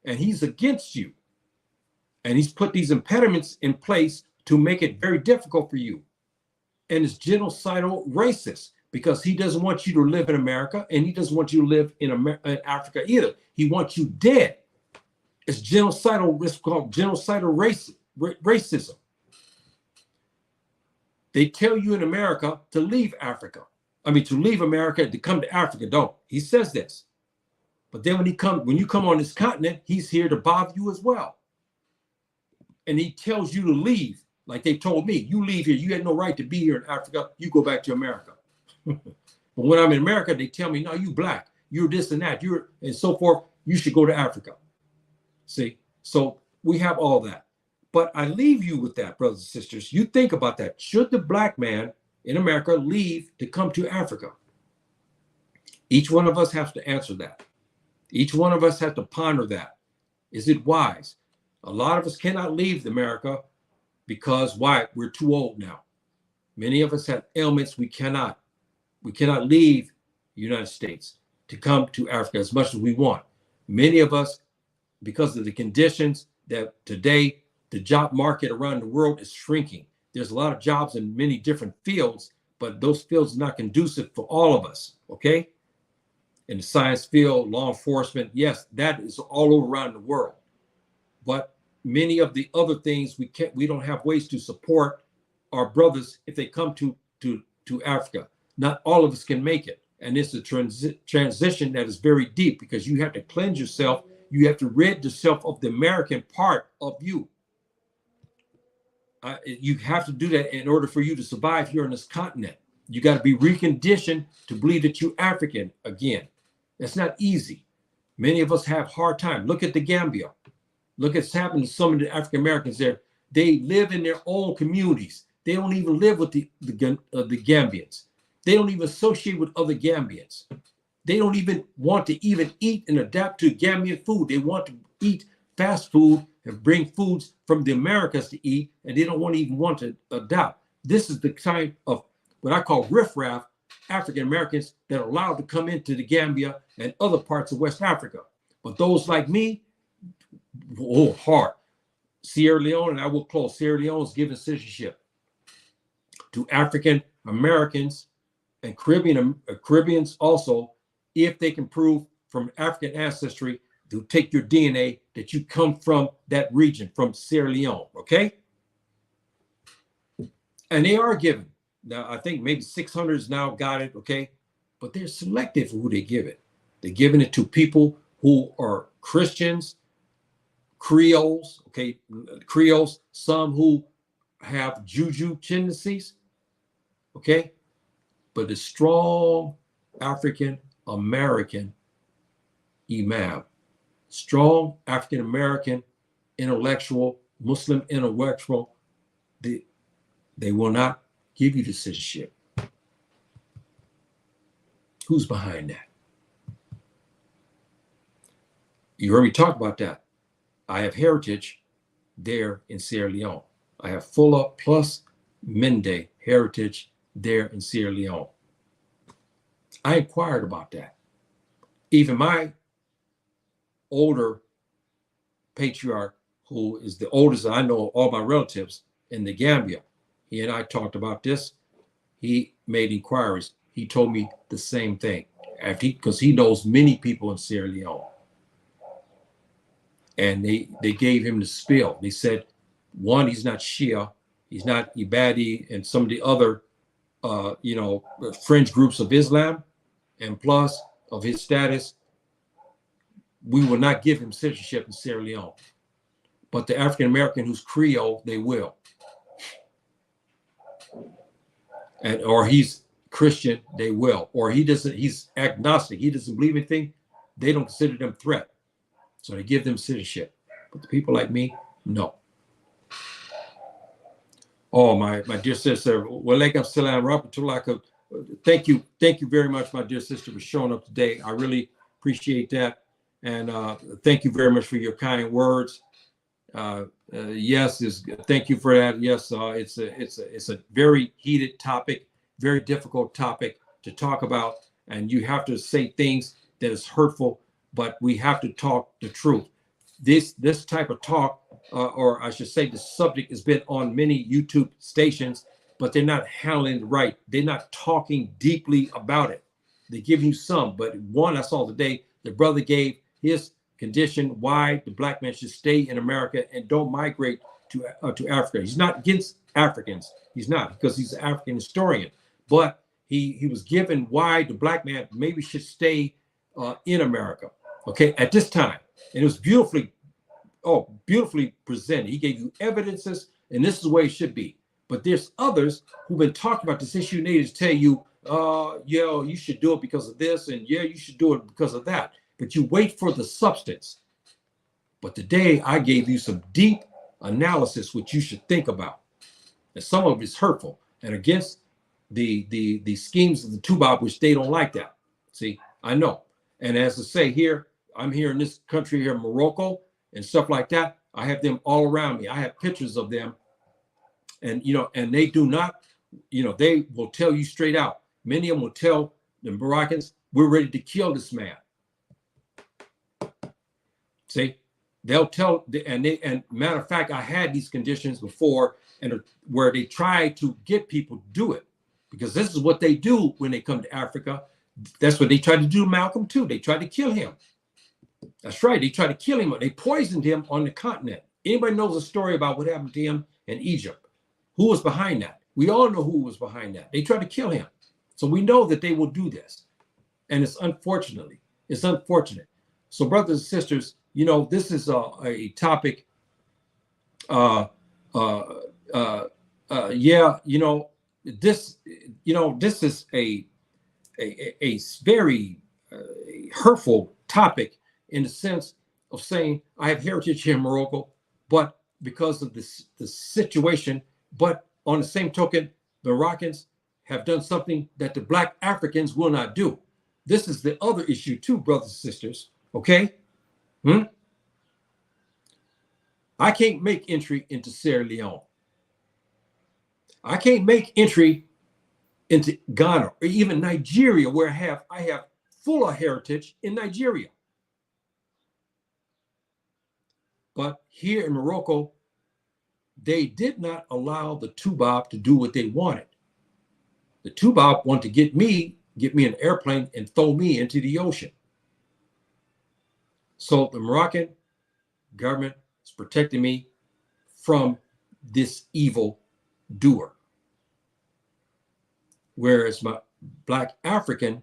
[SPEAKER 1] And he's against you. And he's put these impediments in place to make it very difficult for you. And it's genocidal racist, because he doesn't want you to live in America, and he doesn't want you to live in Africa either. He wants you dead. It's genocidal, it's called genocidal racism. They tell you in America to leave Africa. To leave America to come to Africa. Don't. He says this. But then when you come on this continent, he's here to bother you as well. And he tells you to leave, like they told me. You leave here. You had no right to be here in Africa. You go back to America. But when I'm in America, they tell me, no, you black. You're this and that. And so forth. You should go to Africa. See? So we have all that. But I leave you with that, brothers and sisters. You think about that. Should the black man in America leave to come to Africa? Each one of us has to answer that. Each one of us has to ponder that. Is it wise? A lot of us cannot leave America because why? We're too old now. Many of us have ailments. We cannot leave the United States to come to Africa as much as we want. Many of us, because of the conditions that today, the job market around the world is shrinking. There's a lot of jobs in many different fields, but those fields are not conducive for all of us, okay? In the science field, law enforcement, yes, that is all over around the world. But many of the other things, we don't have ways to support our brothers if they come to Africa. Not all of us can make it. And it's a transition that is very deep, because you have to cleanse yourself. You have to rid yourself of the American part of you. You have to do that in order for you to survive here on this continent. You got to be reconditioned to believe that you're African again. That's not easy. Many of us have hard time. Look at the Gambia. Look at what's happening to some of the African Americans there. They live in their own communities. They don't even live with the Gambians. They don't even associate with other Gambians. They don't even want to even eat and adapt to Gambian food. They want to eat fast food and bring foods from the Americas to eat, and they don't want to adopt. This is the kind of what I call riffraff African Americans that are allowed to come into the Gambia and other parts of West Africa. But those like me, oh, hard. Sierra Leone, and I will close. Sierra Leone is giving citizenship to African Americans and Caribbeans also, if they can prove from African ancestry to take your DNA that you come from that region, from Sierra Leone, okay? And they are given. Now, I think maybe 600 now got it, okay? But they're selective for who they give it. They're giving it to people who are Christians, Creoles, okay? Creoles, some who have Juju tendencies, okay? But the strong African American imam, strong African American intellectual, Muslim intellectual, they will not give you the citizenship. Who's behind that? You heard me talk about that. I have heritage there in Sierra Leone. I have Fuller plus Mende heritage there in Sierra Leone. I inquired about that. Even my older patriarch, who is the oldest I know of all my relatives in the Gambia, he and I talked about this. He made inquiries. He told me the same thing, because he knows many people in Sierra Leone. And they gave him the spiel. They said, one, he's not Shia, he's not Ibadi, and some of the other fringe groups of Islam, and plus of his status, we will not give him citizenship in Sierra Leone. But the African American who's Creole, they will. Or he's Christian, they will. Or he's agnostic, he doesn't believe anything, they don't consider them threat. So they give them citizenship. But the people like me, no. Oh, my dear sister, Walaikum salam rahmatullah. Thank you very much, my dear sister, for showing up today. I really appreciate that. And thank you very much for your kind words. Yes, thank you for that. Yes, it's a very heated topic, very difficult topic to talk about, and you have to say things that is hurtful, but we have to talk the truth. This type of talk, or I should say, the subject has been on many YouTube stations, but they're not handling it right. They're not talking deeply about it. They give you some, but one I saw today, the brother gave his condition why the black man should stay in America and don't migrate to Africa. He's not against Africans. He's not, because he's an African historian. But he was given why the black man maybe should stay in America, okay, at this time. And it was beautifully presented. He gave you evidences, and this is the way it should be. But there's others who've been talking about this issue, and they just tell you, yeah, you should do it because of this, and yeah, you should do it because of that. But you wait for the substance. But today I gave you some deep analysis which you should think about. And some of it's hurtful and against the schemes of the Toubab, which they don't like that. See, I know. And as I say here, I'm here in this country here, Morocco, and stuff like that. I have them all around me. I have pictures of them. And, and they do not, they will tell you straight out. Many of them will tell the Moroccans, we're ready to kill this man. See, they'll tell, and matter of fact, I had these conditions before, and where they try to get people to do it, because this is what they do when they come to Africa. That's what they tried to do to Malcolm too. They tried to kill him. That's right. They tried to kill him. They poisoned him on the continent. Anybody knows a story about what happened to him in Egypt? Who was behind that? We all know who was behind that. They tried to kill him. So we know that they will do this. And it's unfortunate. So brothers and sisters, this is a topic. This is a very hurtful topic in the sense of saying I have heritage here in Morocco, but because of the situation, but on the same token, the Moroccans have done something that the black Africans will not do. This is the other issue too, brothers and sisters. Okay? I can't make entry into Sierra Leone. I can't make entry into Ghana or even Nigeria, where I have fuller heritage in Nigeria. But here in Morocco, they did not allow the Toubab to do what they wanted. The Toubab wanted to get me an airplane and throw me into the ocean. So the Moroccan government is protecting me from this evil doer. Whereas my Black African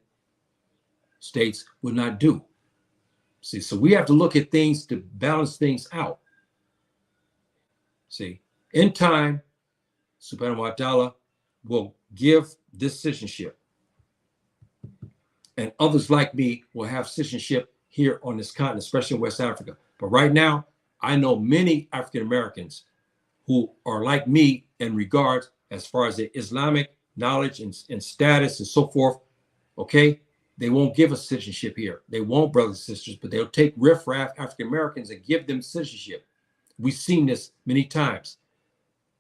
[SPEAKER 1] states would not do. See, so we have to look at things to balance things out. See, in time, Subhanahu wa ta'ala will give this citizenship. And others like me will have citizenship here on this continent, especially in West Africa. But right now, I know many African Americans who are like me in regards as far as their Islamic knowledge and status and so forth. Okay, they won't give us citizenship here. They won't, brothers and sisters, but they'll take riffraff African Americans and give them citizenship. We've seen this many times.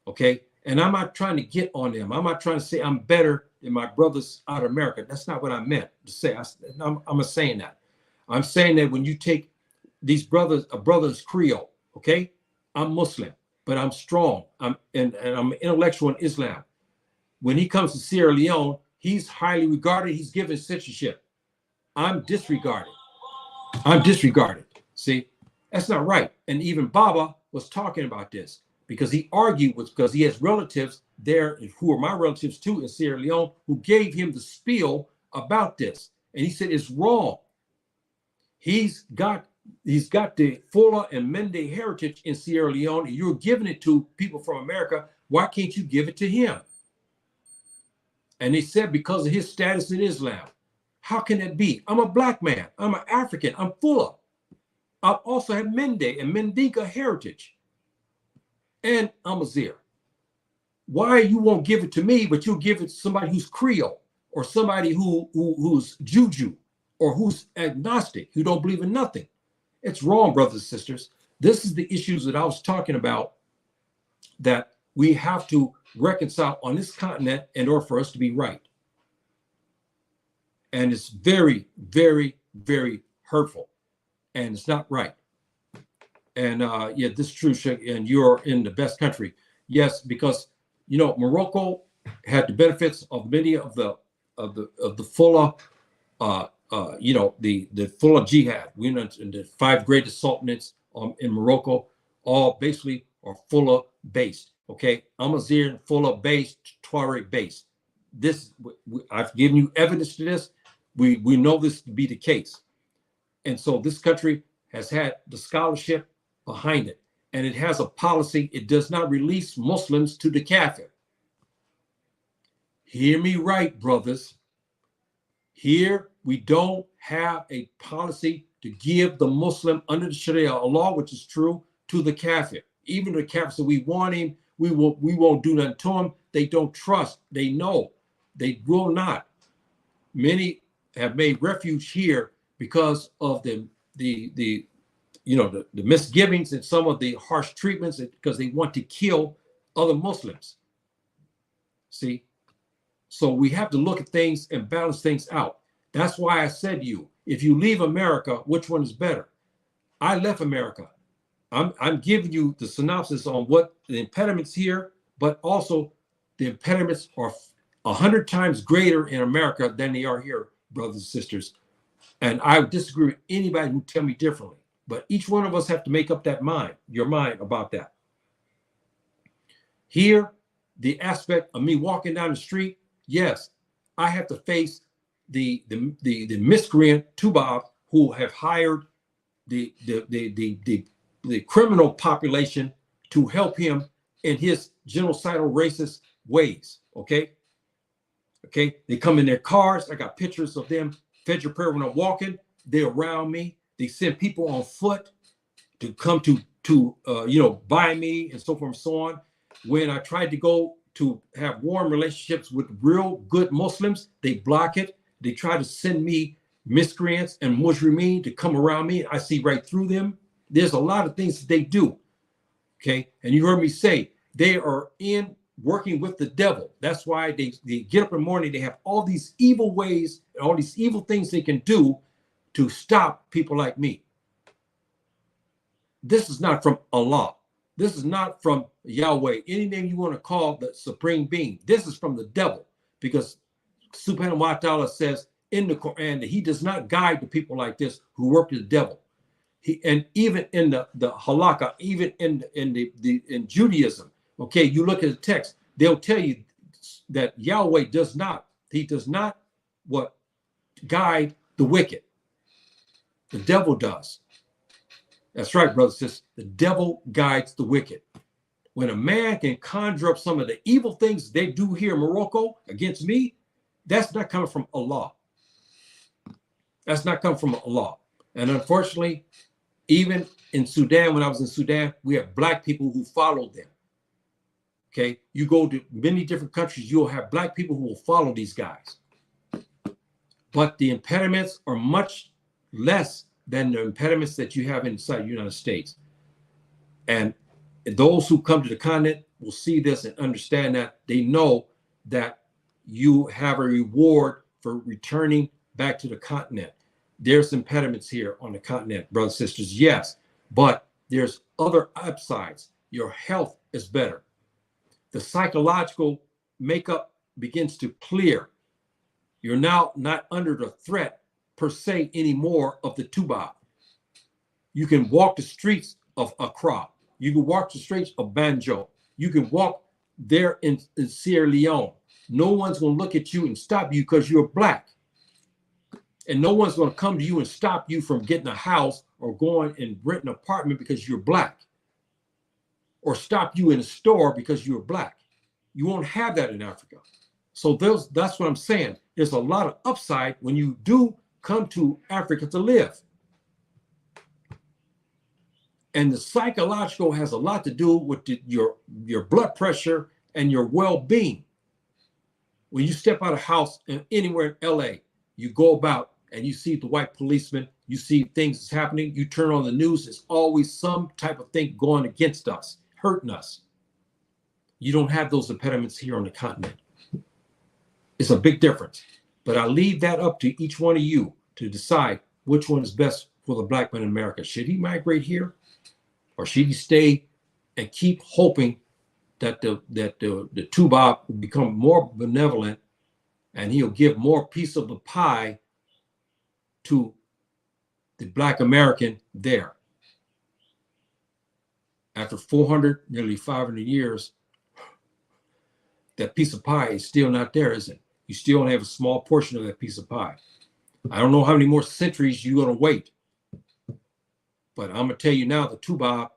[SPEAKER 1] Okay, and I'm not trying to get on them. I'm not trying to say I'm better than my brothers out of America. That's not what I meant to say. I'm not saying that. I'm saying that when you take these brothers, a brother's Creole, okay, I'm Muslim, but I'm strong. I'm an intellectual in Islam. When he comes to Sierra Leone, he's highly regarded. He's given citizenship. I'm disregarded. I'm disregarded. See, that's not right. And even Baba was talking about this because he argued because he has relatives there who are my relatives too in Sierra Leone who gave him the spiel about this. And he said it's wrong. He's got the Fola and Mende heritage in Sierra Leone, and you're giving it to people from America. Why can't you give it to him? And they said because of his status in Islam. How can that be? I'm a Black man. I'm an African. I'm Fola. I also have Mende and Mendinka heritage. And I'm Azir. Why you won't give it to me, but you'll give it to somebody who's Creole or somebody who's Juju or who's agnostic, who don't believe in nothing? It's wrong, brothers and sisters. This is the issues that I was talking about that we have to reconcile on this continent in order for us to be right. And it's very, very, very hurtful. And it's not right. And yeah, this is true, Sheikh, and you're in the best country. Yes, because Morocco had the benefits of many of the fuller the fuller jihad. We know the 5 greatest sultanates in Morocco all basically are fuller based. Okay, Amazigh fuller based, Tuareg based. This I've given you evidence to this. We know this to be the case, and so this country has had the scholarship behind it, and it has a policy. It does not release Muslims to the kafir. Hear me right, brothers. Here we don't have a policy to give the Muslim under the Sharia law, which is true, to the kafir. Even the kafir, so we want him, we won't do nothing to him. They don't trust. They know. They will not. Many have made refuge here because of the misgivings and some of the harsh treatments because they want to kill other Muslims. See? So we have to look at things and balance things out. That's why I said to you, if you leave America, which one is better? I left America. I'm giving you the synopsis on what the impediments here, but also the impediments are 100 times greater in America than they are here, brothers and sisters. And I disagree with anybody who tell me differently. But each one of us have to make up your mind about that. Here, the aspect of me walking down the street, yes, I have to face the miscreant Toubab who have hired the criminal population to help him in his genocidal racist ways. Okay. They come in their cars. I got pictures of them. Fedra prayer when I'm walking, they're around me. They send people on foot to come to buy me and so forth and so on. When I tried to go to have warm relationships with real good Muslims, they block it. They try to send me miscreants and mujrimeen to come around me. I see right through them. There's a lot of things that they do. Okay. And you heard me say they are in working with the devil. That's why they get up in the morning. They have all these evil ways, all these evil things they can do to stop people like me. This is not from Allah. This is not from Yahweh, any name you want to call the supreme being. This is from the devil, because Subhanahu wa ta'ala says in the Quran that he does not guide the people like this who work with the devil. And even in the halakha, even in Judaism, okay, you look at the text, they'll tell you that Yahweh does not guide the wicked. The devil does. That's right, brothers and sisters. The devil guides the wicked. When a man can conjure up some of the evil things they do here in Morocco against me, that's not coming from Allah. That's not coming from Allah. And unfortunately, even in Sudan, when I was in Sudan, we have black people who follow them. Okay, you go to many different countries, you'll have black people who will follow these guys. But the impediments are much less than the impediments that you have inside the United States. And those who come to the continent will see this and understand that. They know that you have a reward for returning back to the continent. There's impediments here on the continent, brothers and sisters, yes, but there's other upsides. Your health is better. The psychological makeup begins to clear. You're now not under the threat per se anymore of the Toubab. You can walk the streets of Accra. You can walk the streets of Banjo. You can walk there in Sierra Leone. No one's going to look at you and stop you because you're black. And no one's going to come to you and stop you from getting a house or going and renting an apartment because you're black. Or stop you in a store because you're black. You won't have that in Africa. So that's what I'm saying. There's a lot of upside when you do come to Africa to live. And the psychological has a lot to do with your blood pressure and your well-being. When you step out of house and anywhere in LA, you go about and you see the white policeman, you see things that's happening, you turn on the news, there's always some type of thing going against us, hurting us. You don't have those impediments here on the continent. It's a big difference. But I leave that up to each one of you to decide which one is best for the black man in America. Should he migrate here? Or should he stay and keep hoping that the Toubab will become more benevolent and he'll give more piece of the pie to the Blck American there? After 400, nearly 500 years, that piece of pie is still not there, is it? You still only have a small portion of that piece of pie. I don't know how many more centuries you're going to wait. But I'm going to tell you now, the Toubab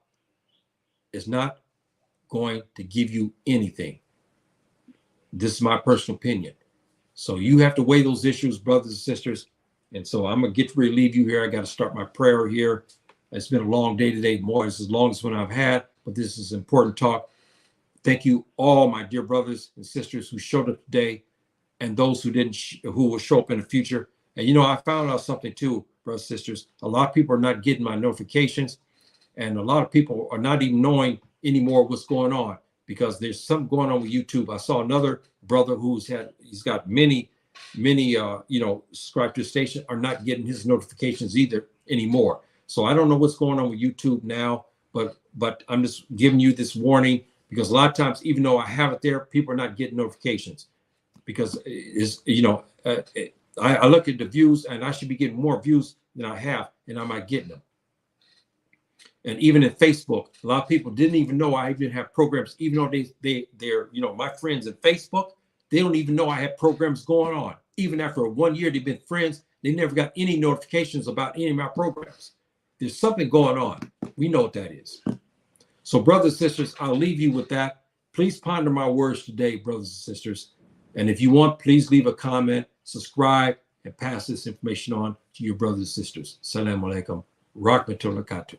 [SPEAKER 1] is not going to give you anything. This is my personal opinion. So you have to weigh those issues, brothers and sisters. And so I'm going to get to relieve you here. I got to start my prayer here. It's been a long day today, more as long as one I've had, but this is important talk. Thank you all, my dear brothers and sisters who showed up today and those who didn't, who will show up in the future. And you know, I found out something too, brothers and sisters. A lot of people are not getting my notifications, and a lot of people are not even knowing anymore what's going on because there's something going on with YouTube. I saw another brother he's got many, subscribed to the station, are not getting his notifications either anymore. So I don't know what's going on with YouTube now, but I'm just giving you this warning because a lot of times, even though I have it there, people are not getting notifications because I look at the views and I should be getting more views than I have, and I'm not getting them. And even in Facebook, a lot of people didn't even know I even have programs, even though they're my friends in Facebook, they don't even know I have programs going on. Even after 1 year, they've been friends, they never got any notifications about any of my programs. There's something going on. We know what that is. So brothers and sisters, I'll leave you with that. Please ponder my words today, brothers and sisters. And if you want, please leave a comment, subscribe, and pass this information on to your brothers and sisters. Assalamu alaikum. Rahmatullahi wa barakatuh.